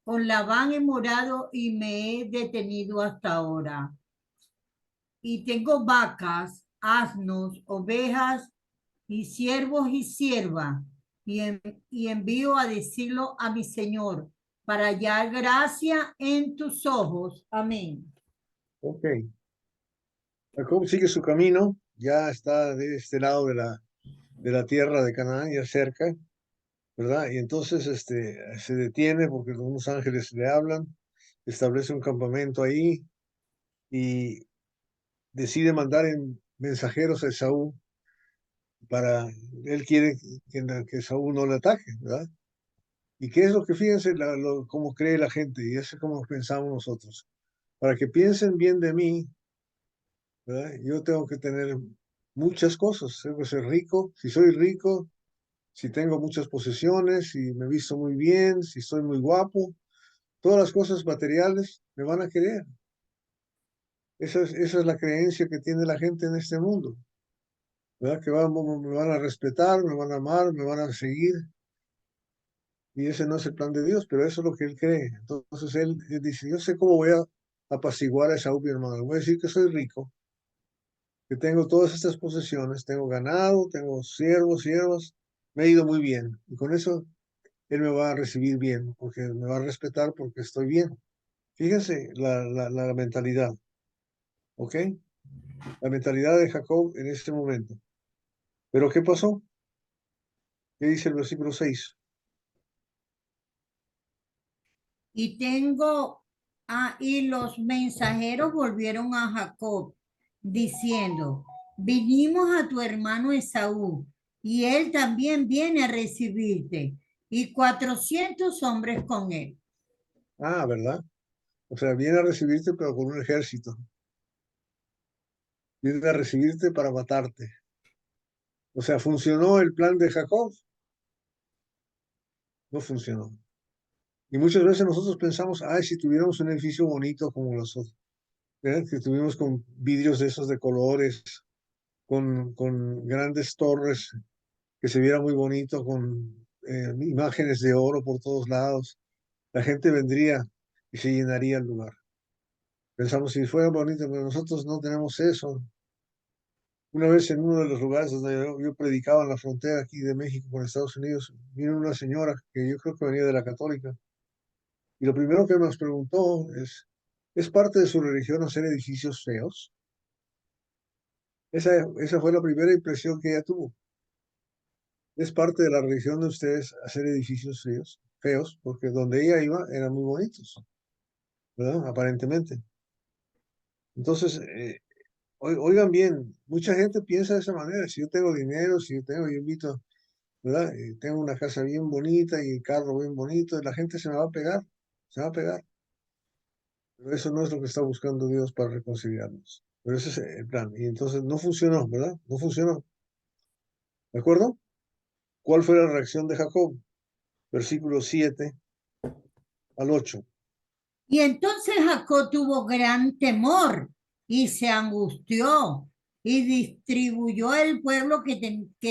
con Labán he morado y me he detenido hasta ahora. Y tengo vacas, asnos, ovejas y siervos y siervas, y envío a decirlo a mi señor, para hallar gracia en tus ojos. Amén. Ok. Jacob sigue su camino, ya está de este lado de la tierra de Canaán, ya cerca, ¿verdad? Y entonces se detiene porque unos ángeles le hablan, establece un campamento ahí y decide mandar en mensajeros a Esaú para, él quiere que Esaú no le ataque, ¿verdad? ¿Y qué es lo que, fíjense, cómo cree la gente? Y eso es como pensamos nosotros. Para que piensen bien de mí, ¿verdad? Yo tengo que tener muchas cosas, tengo que ser rico. Si soy rico, si tengo muchas posesiones, si me visto muy bien, si soy muy guapo, todas las cosas materiales me van a querer. Esa es la creencia que tiene la gente en este mundo, ¿verdad? Que me van a respetar, me van a amar, me van a seguir. Y ese no es el plan de Dios, pero eso es lo que él cree. Entonces él dice, yo sé cómo voy a apaciguar a Esaú, mi hermano. Le voy a decir que soy rico, que tengo todas estas posesiones, tengo ganado, tengo siervos, siervas, me ha ido muy bien. Y con eso Él me va a recibir bien, porque me va a respetar porque estoy bien. Fíjense la mentalidad, ¿ok? La mentalidad de Jacob en este momento. Pero ¿qué pasó? ¿Qué dice el versículo 6? Y y los mensajeros volvieron a Jacob, diciendo, vinimos a tu hermano Esaú, y él también viene a recibirte, y 400 hombres con él. Ah, ¿verdad? O sea, viene a recibirte, pero con un ejército. Viene a recibirte para matarte. O sea, ¿funcionó el plan de Jacob? No funcionó. Y muchas veces nosotros pensamos, ay, si tuviéramos un edificio bonito como los otros, ¿verdad? Que tuvimos con vidrios de esos de colores, con grandes torres, que se viera muy bonito, con imágenes de oro por todos lados, la gente vendría y se llenaría el lugar. Pensamos, si fuera bonito, pero nosotros no tenemos eso. Una vez en uno de los lugares donde yo predicaba en la frontera aquí de México con Estados Unidos, vino una señora que yo creo que venía de la católica, y lo primero que nos preguntó ¿es parte de su religión hacer edificios feos? Esa fue la primera impresión que ella tuvo. Es parte de la religión de ustedes hacer edificios feos, feos, porque donde ella iba eran muy bonitos, ¿verdad? Aparentemente. Entonces, oigan bien, mucha gente piensa de esa manera. Si yo tengo dinero, si yo invito, ¿verdad? Tengo una casa bien bonita y el carro bien bonito, la gente se me va a pegar, se va a pegar. Pero eso no es lo que está buscando Dios para reconciliarnos. Pero ese es el plan. Y entonces no funcionó, ¿verdad? No funcionó. ¿De acuerdo? ¿Cuál fue la reacción de Jacob? Versículos 7 al 8. Y entonces Jacob tuvo gran temor y se angustió y distribuyó el pueblo que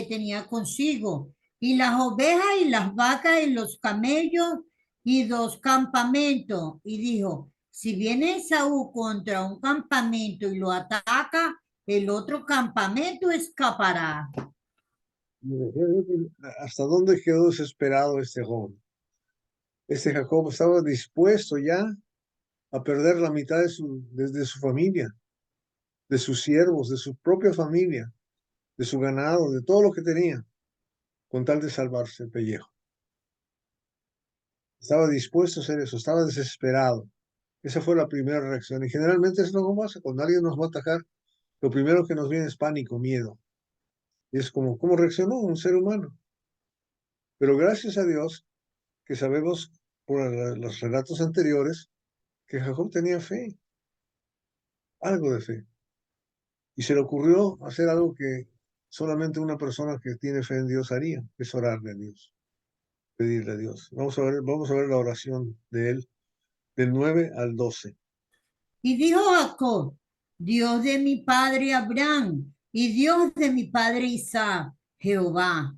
tenía consigo, y las ovejas y las vacas y los camellos y 2 campamentos. Y dijo, si viene Esaú contra un campamento y lo ataca, el otro campamento escapará. ¿Hasta dónde quedó desesperado este joven? Este Jacob estaba dispuesto ya a perder la mitad de su familia, de sus siervos, de su propia familia, de su ganado, de todo lo que tenía, con tal de salvarse el pellejo. Estaba dispuesto a hacer eso, estaba desesperado. Esa fue la primera reacción. Y generalmente es lo que pasa. Cuando alguien nos va a atacar, lo primero que nos viene es pánico, miedo. Y es como, ¿cómo reaccionó un ser humano? Pero gracias a Dios que sabemos por los relatos anteriores que Jacob tenía fe, algo de fe. Y se le ocurrió hacer algo que solamente una persona que tiene fe en Dios haría, que es orarle a Dios, pedirle a Dios. Vamos a ver la oración de él del 9 al 12. Y dijo Jacob, Dios de mi padre Abraham y Dios de mi padre Isaac, Jehová,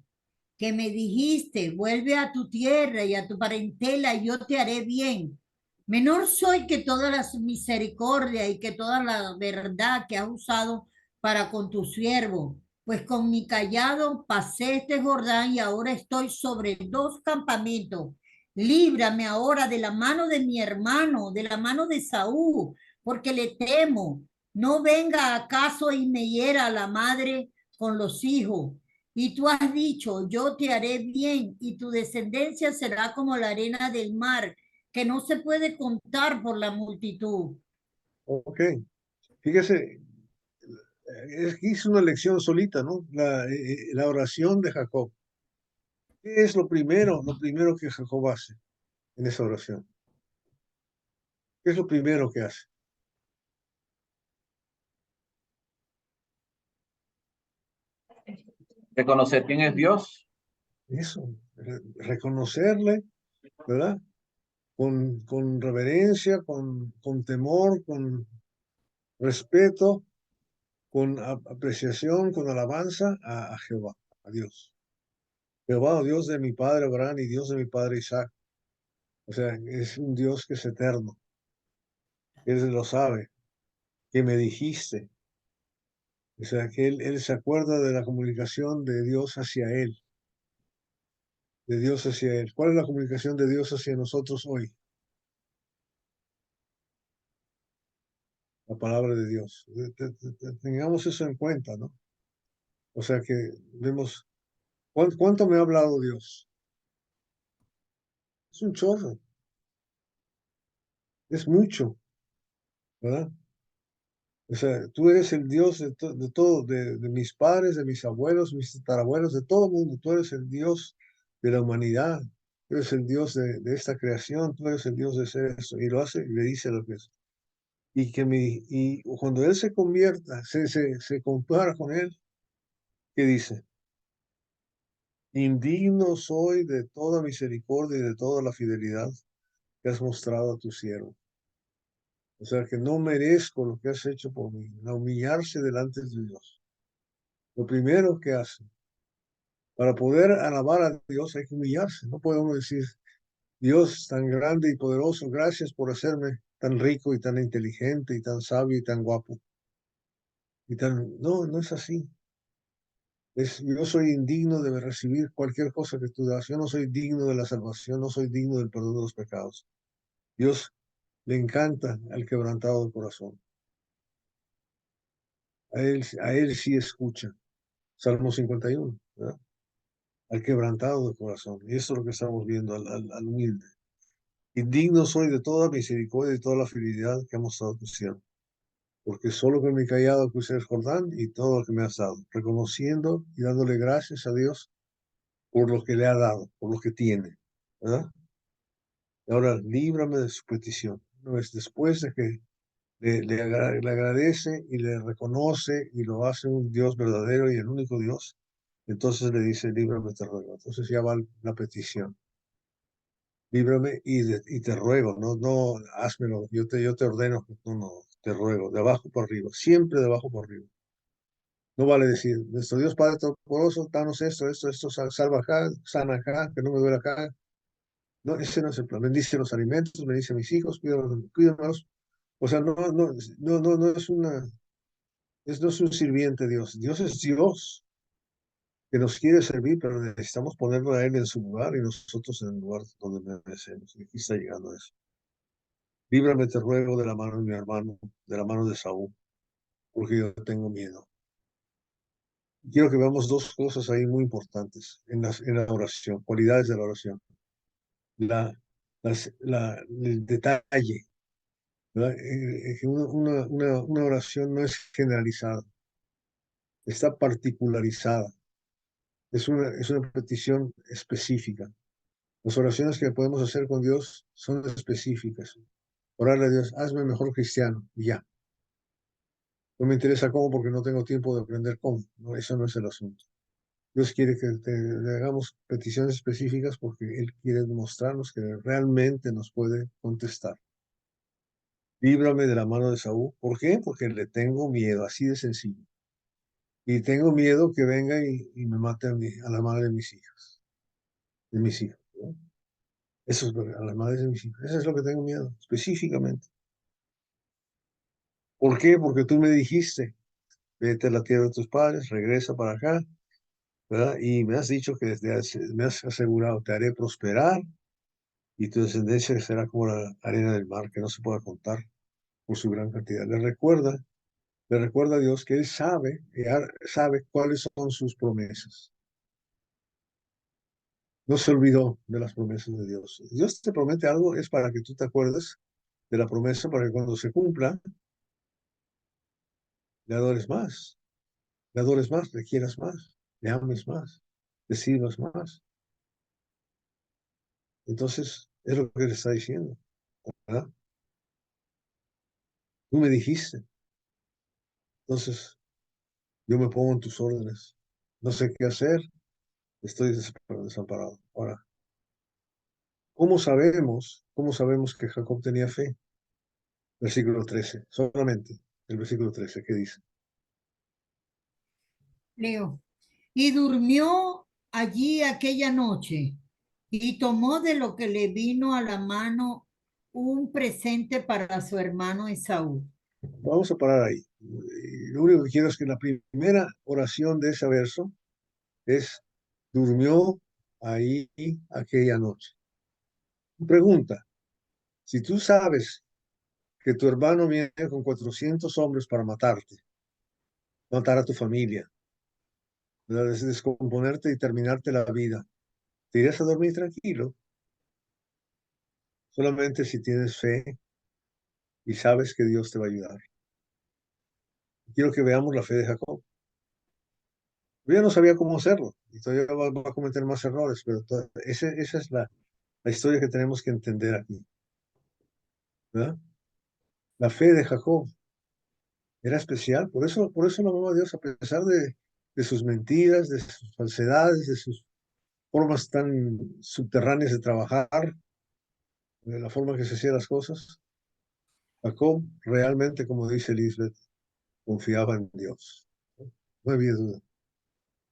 que me dijiste, vuelve a tu tierra y a tu parentela y yo te haré bien. Menor soy que todas las misericordias y que toda la verdad que has usado para con tu siervo, pues con mi callado pasé este Jordán y ahora estoy sobre 2 campamentos. Líbrame ahora de la mano de mi hermano, de la mano de Saúl, porque le temo. No venga acaso y me hiera la madre con los hijos. Y tú has dicho, yo te haré bien y tu descendencia será como la arena del mar, que no se puede contar por la multitud. Ok, fíjese, hizo una lección solita, ¿no? La oración de Jacob. ¿Qué es lo primero que Jacob hace en esa oración? ¿Qué es lo primero que hace? Reconocer quién es Dios. Eso, reconocerle, ¿verdad? Con reverencia, con temor, con respeto, con apreciación, con alabanza a Jehová, a Dios. Jehová, oh Dios de mi padre Abraham y Dios de mi padre Isaac. O sea, es un Dios que es eterno. Él lo sabe, que me dijiste. O sea, que él se acuerda de la comunicación de Dios hacia él. de Dios hacia él. ¿Cuál es la comunicación de Dios hacia nosotros hoy? La palabra de Dios. Tengamos eso en cuenta, ¿no? O sea que vemos, ¿cuánto me ha hablado Dios? Es un chorro, es mucho, ¿verdad? O sea, tú eres el Dios de todo, de mis padres, de mis abuelos, mis tatarabuelos, de todo el mundo. Tú eres el Dios de la humanidad. Tú eres el Dios de esta creación. Tú eres el Dios de ser esto. Y lo hace y le dice lo que es. Y cuando Él se convierta, se compara con Él, ¿qué dice? Indigno soy de toda misericordia y de toda la fidelidad que has mostrado a tu siervo. O sea, que no merezco lo que has hecho por mí. A humillarse delante de Dios. Lo primero que hace, para poder alabar a Dios hay que humillarse. No puede uno decir, Dios tan grande y poderoso, gracias por hacerme tan rico y tan inteligente y tan sabio y tan guapo. No, no es así. Yo soy indigno de recibir cualquier cosa que tú das. Yo no soy digno de la salvación, no soy digno del perdón de los pecados. Dios le encanta al quebrantado de corazón. A él sí escucha. Salmo 51, ¿verdad? Al quebrantado de corazón. Y eso es lo que estamos viendo, al humilde. Indigno soy de toda misericordia y toda la fidelidad que ha mostrado tu siervo. Porque solo con mi callado crucé el Jordán y todo lo que me has dado, reconociendo y dándole gracias a Dios por lo que le ha dado, por lo que tiene, ¿verdad? Y ahora líbrame de su petición. No es después de que le agradece y le reconoce y lo hace un Dios verdadero y el único Dios, entonces le dice, líbrame, te ruego. Entonces ya va la petición. Líbrame y te ruego, no, házmelo, yo te ordeno, no, te ruego, de abajo por arriba, siempre de abajo por arriba. No vale decir, nuestro Dios Padre Todopoderoso, danos esto, salva acá, sana acá, que no me duele acá. No, ese no es el plan. Bendice los alimentos, bendice a mis hijos, cuídanos. O sea, no es no es un sirviente Dios. Dios es Dios que nos quiere servir, pero necesitamos ponerlo a Él en su lugar y nosotros en el lugar donde merecemos. Y aquí está llegando eso. Líbrame, te ruego, de la mano de mi hermano, de la mano de Saúl, porque yo tengo miedo. Quiero que veamos dos cosas ahí muy importantes en la oración, cualidades de la oración. El detalle, ¿verdad? Que una oración no es generalizada, está particularizada. Es una petición específica. Las oraciones que podemos hacer con Dios son específicas. Orarle a Dios, hazme mejor cristiano, y ya. No me interesa cómo porque no tengo tiempo de aprender cómo. No, eso no es el asunto. Dios quiere que le hagamos peticiones específicas porque Él quiere demostrarnos que realmente nos puede contestar. Líbrame de la mano de Saúl. ¿Por qué? Porque le tengo miedo, así de sencillo. Y tengo miedo que venga y me mate a la madre de mis hijas. De mis hijos, ¿no? Eso es a la madre de mis hijos. Eso es lo que tengo miedo, específicamente. ¿Por qué? Porque tú me dijiste, vete a la tierra de tus padres, regresa para acá, ¿verdad? Y me has dicho que me has asegurado, te haré prosperar y tu descendencia será como la arena del mar, que no se pueda contar por su gran cantidad. Le recuerda a Dios que Él sabe cuáles son sus promesas. No se olvidó de las promesas de Dios. Dios te promete algo, es para que tú te acuerdes de la promesa, para que cuando se cumpla, le adores más, le quieras más, le ames más, le sirvas más. Entonces, es lo que le está diciendo, ¿verdad? Tú me dijiste, entonces yo me pongo en tus órdenes. No sé qué hacer, estoy desamparado. Ahora, cómo sabemos que Jacob tenía fe? Versículo 13, solamente el versículo 13, ¿qué dice? Leo. Y durmió allí aquella noche y tomó de lo que le vino a la mano un presente para su hermano Esaú. Vamos a parar ahí. Lo único que quiero es que la primera oración de ese verso es, durmió ahí aquella noche. Pregunta, si tú sabes que tu hermano viene con 400 hombres para matarte, matar a tu familia, ¿verdad? Descomponerte y terminarte la vida, ¿te irías a dormir tranquilo? Solamente si tienes fe y sabes que Dios te va a ayudar. Quiero que veamos la fe de Jacob. Yo ya no sabía cómo hacerlo y todavía va a cometer más errores, pero esa es la historia que tenemos que entender aquí, ¿verdad? La fe de Jacob era especial, por eso lo amaba a Dios, a pesar de sus mentiras, de sus falsedades, de sus formas tan subterráneas de trabajar, de la forma que se hacían las cosas. Jacob realmente, como dice Lisbeth, confiaba en Dios. No había duda.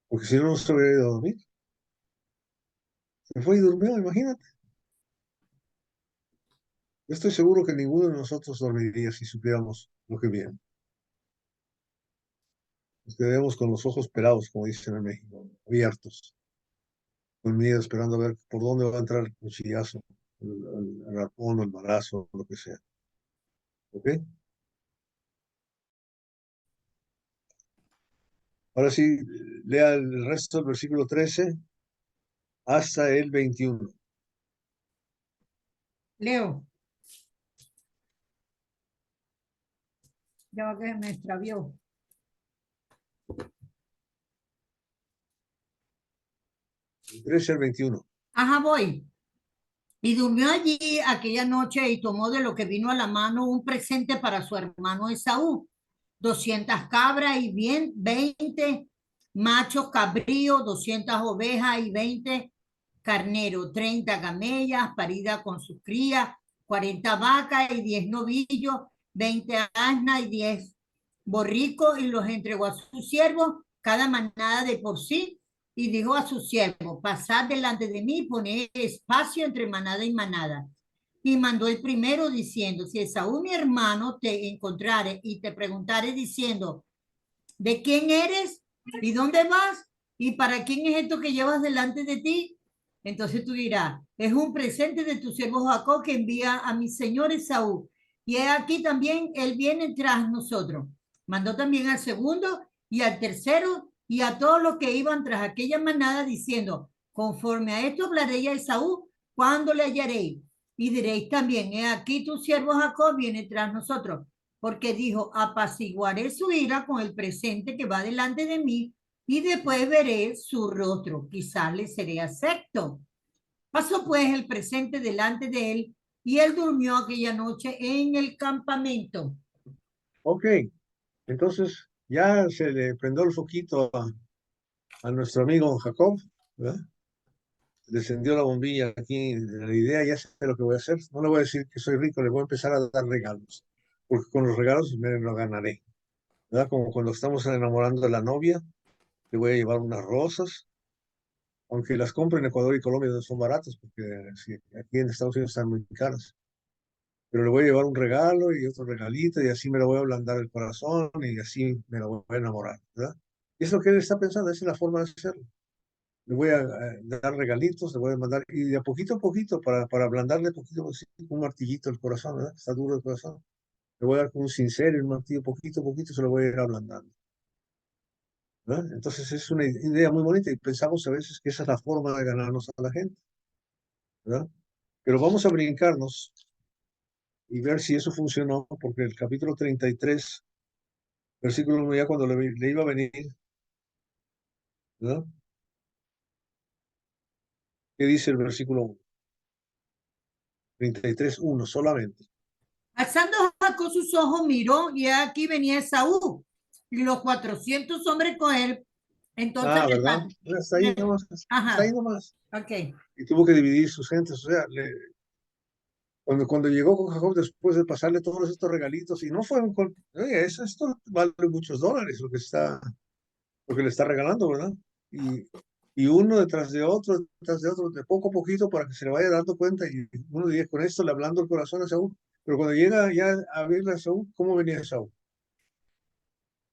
Porque si no, no se hubiera ido a dormir. Se fue y durmió, imagínate. Yo estoy seguro que ninguno de nosotros dormiría si supiéramos lo que viene. Nos quedaríamos con los ojos pelados, como dicen en México, abiertos, con miedo, esperando a ver por dónde va a entrar el cuchillazo, el arpón o el balazo, o lo que sea. ¿Ok? Ahora sí, lea el resto del versículo 13 hasta el 21. Leo. Ya va que me extravió. El 13 al 21. Ajá, voy. Y durmió allí aquella noche y tomó de lo que vino a la mano un presente para su hermano Esaú, 200 cabras y 20 machos cabríos, 200 ovejas y 20 carneros, 30 camellas paridas con sus crías, 40 vacas y 10 novillos, 20 asnas y 10 borricos, y los entregó a sus siervos, cada manada de por sí, y dijo a sus siervos: pasad delante de mí y poned espacio entre manada y manada. Y mandó el primero diciendo: si Esaú mi hermano te encontrare y te preguntare diciendo: ¿de quién eres? ¿Y dónde vas? ¿Y para quién es esto que llevas delante de ti? Entonces tú dirás: es un presente de tu siervo Jacob que envía a mi señor Esaú. Y he aquí también él viene tras nosotros. Mandó también al segundo y al tercero y a todos los que iban tras aquella manada diciendo: conforme a esto hablaré a Esaú cuando le hallaréis. Y diréis también: he aquí tu siervo Jacob viene tras nosotros, porque dijo: apaciguaré su ira con el presente que va delante de mí, y después veré su rostro, quizás le seré acepto. Pasó pues el presente delante de él, y él durmió aquella noche en el campamento. Ok, entonces ya se le prendió el foquito a nuestro amigo Jacob, ¿verdad? Descendió la bombilla aquí, la idea, ya sé lo que voy a hacer. No le voy a decir que soy rico, le voy a empezar a dar regalos, porque con los regalos me lo ganaré, ¿verdad? Como cuando estamos enamorando de la novia, le voy a llevar unas rosas, aunque las compro en Ecuador y Colombia no son baratas, porque sí, aquí en Estados Unidos están muy caras. Pero le voy a llevar un regalo y otro regalito, y así me lo voy a ablandar el corazón, y así me lo voy a enamorar, ¿verdad? Y es lo que él está pensando, esa es la forma de hacerlo. Le voy a dar regalitos, le voy a mandar, y de a poquito, para ablandarle poquito, así, un martillito el corazón, ¿verdad? Está duro el corazón. Le voy a dar con un cincel y un martillo, poquito a poquito, se lo voy a ir ablandando, ¿verdad? Entonces es una idea muy bonita y pensamos a veces que esa es la forma de ganarnos a la gente, ¿verdad? Pero vamos a brincarnos y ver si eso funcionó, porque el capítulo 33, versículo 1, ya cuando le iba a venir, ¿verdad? ¿Qué dice el versículo 1? 33:1 solamente. Alzando Jacob sus ojos, miró, y aquí venía Esaú, y los 400 hombres con él. Entonces, ¿Verdad? Está ahí nomás. Está ahí ajá, nomás. ok. Y tuvo que dividir sus gentes. O sea, cuando llegó con Jacob después de pasarle todos estos regalitos, y no fue oye, esto vale muchos dólares lo que le está regalando, ¿verdad? Y uno detrás de otro, de poco a poquito, para que se le vaya dando cuenta, y uno diría: con esto le hablando el corazón a Saúl. Pero cuando llega ya a verle a Saúl, ¿cómo venía Saúl?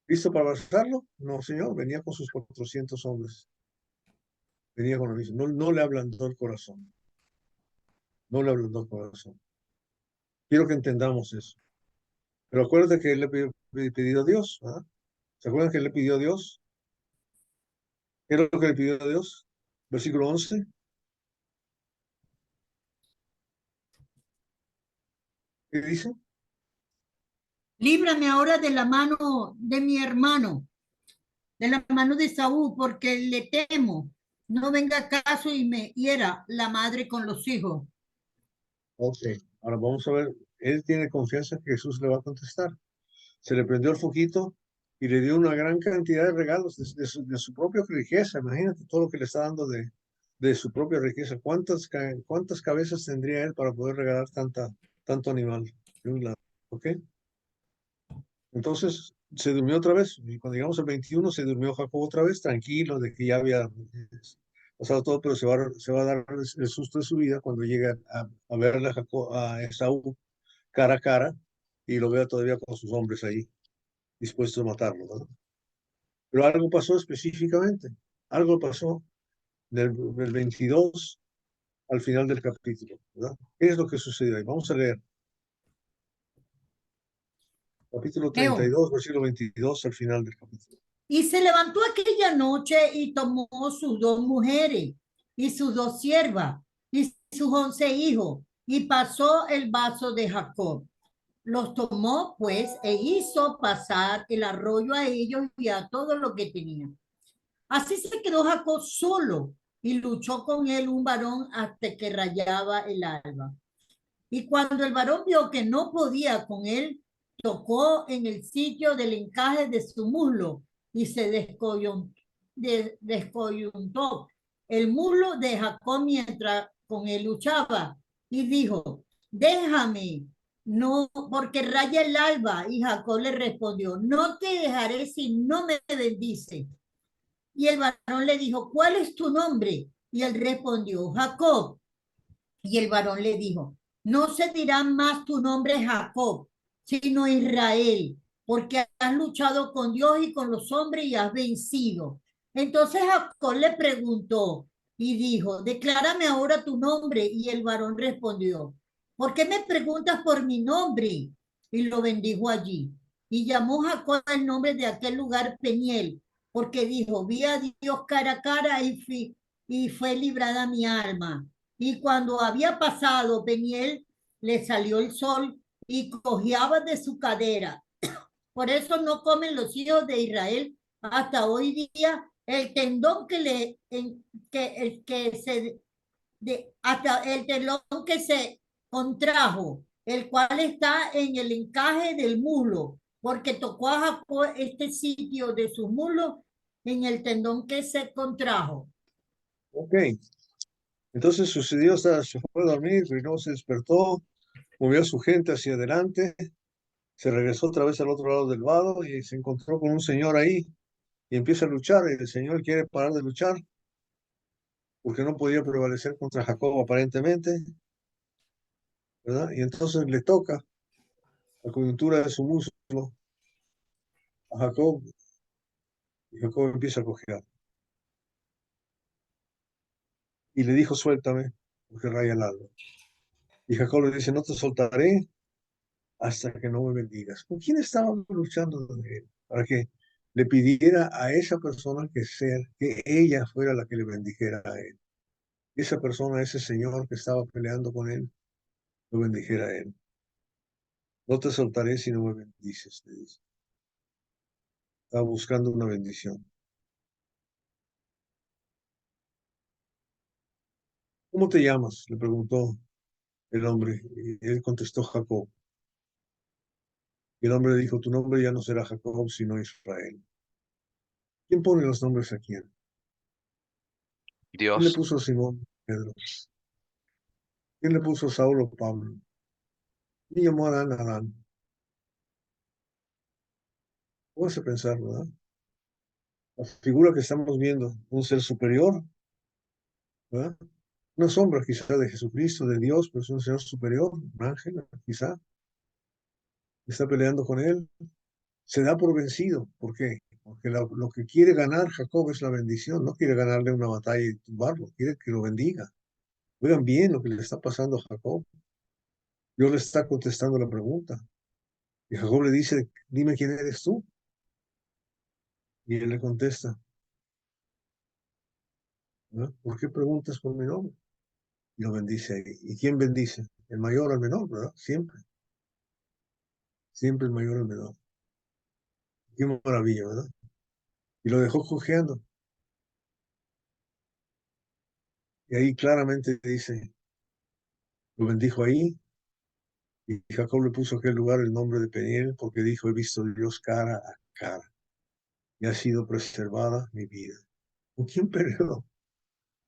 ¿Listo para abrazarlo? No, señor, venía con sus 400 hombres. venía con la misión. No, no le ablandó el corazón. No le ablandó el corazón. Quiero que entendamos eso. Pero acuérdate que él le pidió a Dios. ¿Ah? ¿Se acuerdan que le pidió a Dios? ¿Qué es lo que le pidió a Dios? Versículo 11. ¿Qué dice? Líbrame ahora de la mano de mi hermano, de la mano de Saúl, porque le temo. No venga acaso y me hiera la madre con los hijos. Ok, ahora vamos a ver. Él tiene confianza que Jesús le va a contestar. Se le prendió el foquito y le dio una gran cantidad de regalos de su propia riqueza. Imagínate todo lo que le está dando de su propia riqueza. ¿Cuántas cabezas tendría él para poder regalar tanto animal? De un lado, ¿ok? Entonces se durmió otra vez. Y cuando llegamos al 21, se durmió Jacob otra vez, tranquilo, de que ya había pasado todo, pero se va a dar el susto de su vida cuando llega a verle a Esaú cara a cara y lo vea todavía con sus hombres ahí, dispuestos a matarlo, ¿no? Pero algo pasó específicamente, algo pasó del 22 al final del capítulo, ¿verdad? ¿Qué es lo que sucedió ahí? Vamos a leer. Capítulo Leo. 32, versículo 22 al final del capítulo. Y se levantó aquella noche y tomó sus 2 mujeres y sus 2 siervas y sus 11 hijos y pasó el vaso de Jacob. Los tomó pues e hizo pasar el arroyo a ellos y a todo lo que tenían. Así se quedó Jacob solo y luchó con él un varón hasta que rayaba el alba. Y cuando el varón vio que no podía con él, tocó en el sitio del encaje de su muslo y se descoyuntó el muslo de Jacob mientras con él luchaba. Y dijo, déjame, no, porque raya el alba. Y Jacob le respondió, no te dejaré si no me bendices. Y el varón le dijo, ¿cuál es tu nombre? Y él respondió, Jacob. Y el varón le dijo, no se dirá más tu nombre Jacob, sino Israel, porque has luchado con Dios y con los hombres y has vencido. Entonces Jacob le preguntó y dijo, declárame ahora tu nombre. Y el varón respondió, ¿por qué me preguntas por mi nombre? Y lo bendijo allí. Y llamó Jacob el nombre de aquel lugar Peniel, porque dijo, vi a Dios cara a cara y fue librada mi alma. Y cuando había pasado Peniel, le salió el sol y cojeaba de su cadera. Por eso no comen los hijos de Israel hasta hoy día el tendón hasta el tendón que se contrajo, el cual está en el encaje del muslo, porque tocó a Jacob este sitio de su muslo en el tendón que se contrajo. Ok, entonces sucedió, se fue a dormir, y no se despertó, movió a su gente hacia adelante, se regresó otra vez al otro lado del vado y se encontró con un señor ahí y empieza a luchar y el señor quiere parar de luchar porque no podía prevalecer contra Jacob aparentemente, ¿verdad? Y entonces le toca la coyuntura de su muslo a Jacob y Jacob empieza a cojear. Y le dijo, suéltame, porque raya el alba. Y Jacob le dice, no te soltaré hasta que no me bendigas. ¿Con quién estaba luchando él? Para que le pidiera a esa persona que ella fuera la que le bendijera a él. Esa persona, ese señor que estaba peleando con él, lo bendijera a él. No te soltaré si no me bendices, le dice. Estaba buscando una bendición. ¿Cómo te llamas? Le preguntó el hombre. Y él contestó Jacob. Y el hombre le dijo, tu nombre ya no será Jacob, sino Israel. ¿Quién pone los nombres a quién? ¿Quién le Dios. puso a Simón Pedro? ¿Quién le puso a Saulo Pablo? ¿Quién llamó a Adán Adán? ¿Cómo se pensar, verdad? La figura que estamos viendo, un ser superior, ¿verdad? Una sombra quizá de Jesucristo, de Dios, pero es un ser superior, un ángel, quizá, está peleando con él, se da por vencido. ¿Por qué? Porque lo que quiere ganar Jacob es la bendición, no quiere ganarle una batalla y tumbarlo, quiere que lo bendiga. Oigan bien lo que le está pasando a Jacob. Dios le está contestando la pregunta. Y Jacob le dice, dime quién eres tú. Y él le contesta, ¿no? ¿Por qué preguntas por mi nombre? Y lo bendice ahí. ¿Y quién bendice? El mayor al menor, ¿verdad? Siempre. Siempre el mayor al menor. Qué maravilla, ¿verdad? Y lo dejó cojeando. Y ahí claramente dice, lo bendijo ahí. Y Jacob le puso a aquel lugar el nombre de Peniel, porque dijo, he visto a Dios cara a cara. Y ha sido preservada mi vida. ¿Con quién peleó?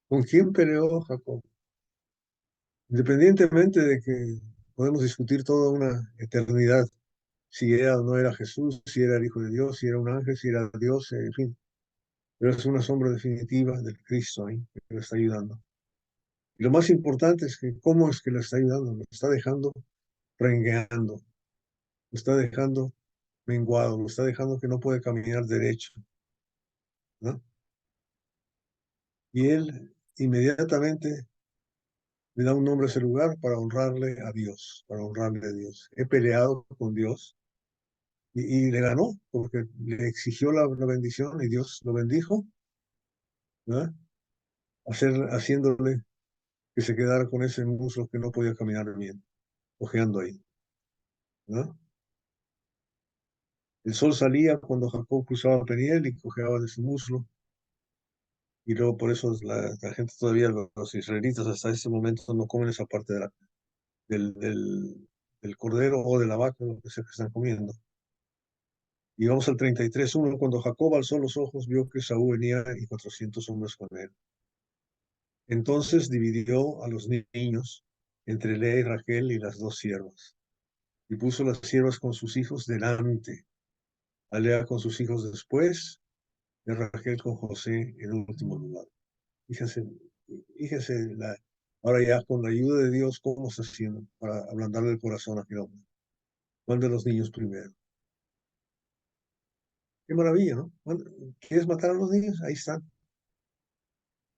¿Con quién peleó Jacob? Independientemente de que podemos discutir toda una eternidad, si era o no era Jesús, si era el Hijo de Dios, si era un ángel, si era Dios, en fin. Pero es una sombra definitiva del Cristo ahí que lo está ayudando. Y lo más importante es que cómo es que lo está ayudando, lo está dejando rengueando, lo está dejando menguado, lo está dejando que no puede caminar derecho, ¿no? Y él inmediatamente le da un nombre a ese lugar para honrarle a Dios, para honrarle a Dios. He peleado con Dios y le ganó porque le exigió la bendición y Dios lo bendijo, ¿verdad? Haciéndole que se quedara con ese muslo que no podía caminar bien, ojeando ahí, ¿no? El sol salía cuando Jacob cruzaba Peniel y cojeaba de su muslo, y luego por eso la gente todavía, los israelitas hasta ese momento no comen esa parte del cordero o de la vaca, lo que sea que están comiendo. Y vamos al 33:1, cuando Jacob alzó los ojos, vio que Saúl venía y 400 hombres con él. Entonces dividió a los niños entre Lea y Raquel y las dos siervas, y puso las siervas con sus hijos delante, a Lea con sus hijos después, y a Raquel con José en último lugar. Fíjense, fíjense ahora ya con la ayuda de Dios, cómo está haciendo para ablandarle el corazón a aquel hombre. ¿Cuál de los niños primero? Qué maravilla, ¿no? ¿Quieres matar a los niños? Ahí están.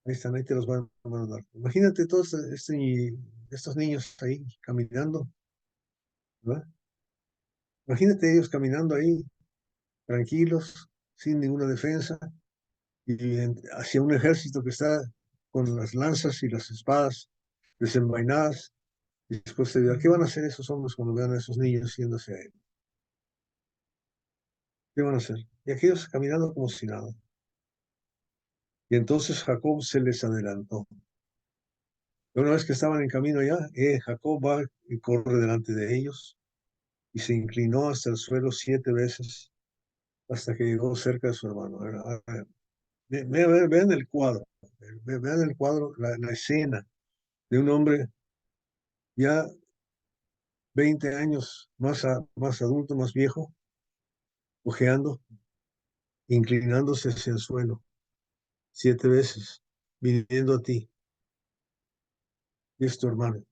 Ahí están, ahí te los van a mandar. Imagínate todos estos niños ahí caminando, ¿verdad? Imagínate ellos caminando ahí, tranquilos, sin ninguna defensa, y hacia un ejército que está con las lanzas y las espadas desenvainadas. Y después te dirá, ¿qué van a hacer esos hombres cuando vean a esos niños yéndose a él? ¿Qué van a hacer? Y aquellos caminando como si nada. Y entonces Jacob se les adelantó. Y una vez que estaban en camino ya, Jacob va y corre delante de ellos y se inclinó hasta el suelo 7 veces hasta que llegó cerca de su hermano. Vean el cuadro, vean el cuadro, la escena de un hombre ya 20 años más adulto, más viejo, ojeando, inclinándose hacia el suelo 7 veces, viniendo a ti, y es tu hermano.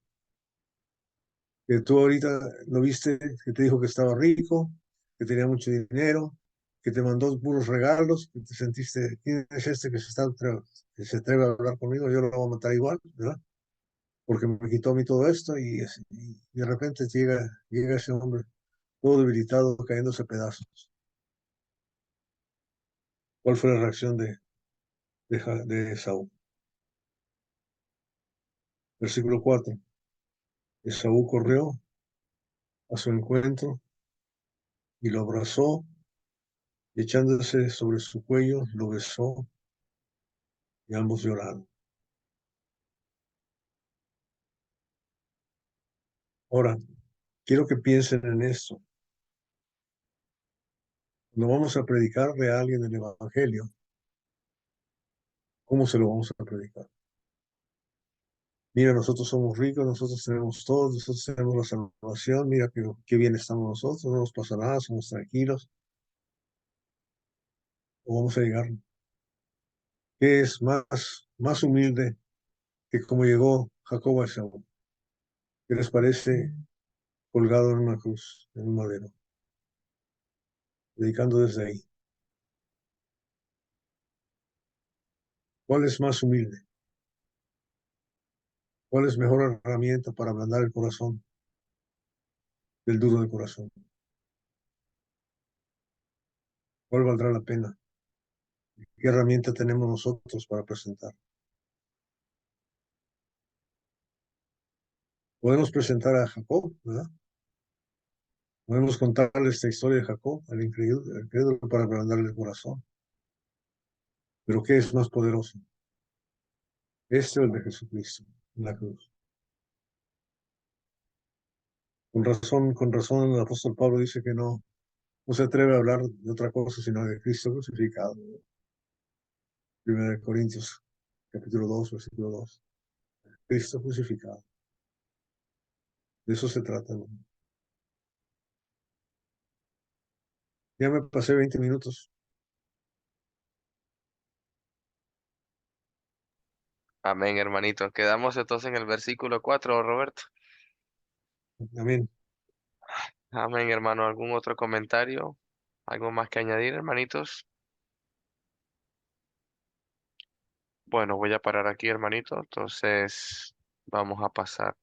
Que tú ahorita lo viste, que te dijo que estaba rico, que tenía mucho dinero, que te mandó puros regalos, que te sentiste, ¿quién es este que se atreve a hablar conmigo? Yo lo voy a matar igual, ¿verdad? Porque me quitó a mí todo esto y de repente llega ese hombre todo debilitado, cayéndose a pedazos. ¿Cuál fue la reacción de Esaú? Versículo 4. Esaú corrió a su encuentro y lo abrazó y echándose sobre su cuello, lo besó y ambos lloraron. Ahora, quiero que piensen en esto. Cuando vamos a predicarle a alguien el Evangelio, ¿cómo se lo vamos a predicar? Mira, nosotros somos ricos, nosotros tenemos todo, nosotros tenemos la salvación, mira qué bien estamos nosotros, no nos pasa nada, somos tranquilos. O vamos a llegar, ¿qué es más humilde que como llegó Jacob a Esaú? ¿Qué les parece colgado en una cruz, en un madero, predicando desde ahí? ¿Cuál es más humilde? ¿Cuál es mejor herramienta para ablandar el corazón del duro de corazón? ¿Cuál valdrá la pena? ¿Qué herramienta tenemos nosotros para presentar? Podemos presentar a Jacob, ¿verdad? Podemos contarle esta historia de Jacob, el incrédulo para ablandarle el corazón. Pero ¿qué es más poderoso? ¿Este o el de Jesucristo en la cruz? Con razón, el apóstol Pablo dice que no se atreve a hablar de otra cosa sino de Cristo crucificado. 1 Corintios, capítulo 2, versículo 2. Cristo crucificado. De eso se trata, ¿no? Ya me pasé 20 minutos. Amén, hermanito. Quedamos entonces en el versículo 4, Roberto. Amén. Amén, hermano. ¿Algún otro comentario? ¿Algo más que añadir, hermanitos? Bueno, voy a parar aquí, hermanito. Entonces, vamos a pasar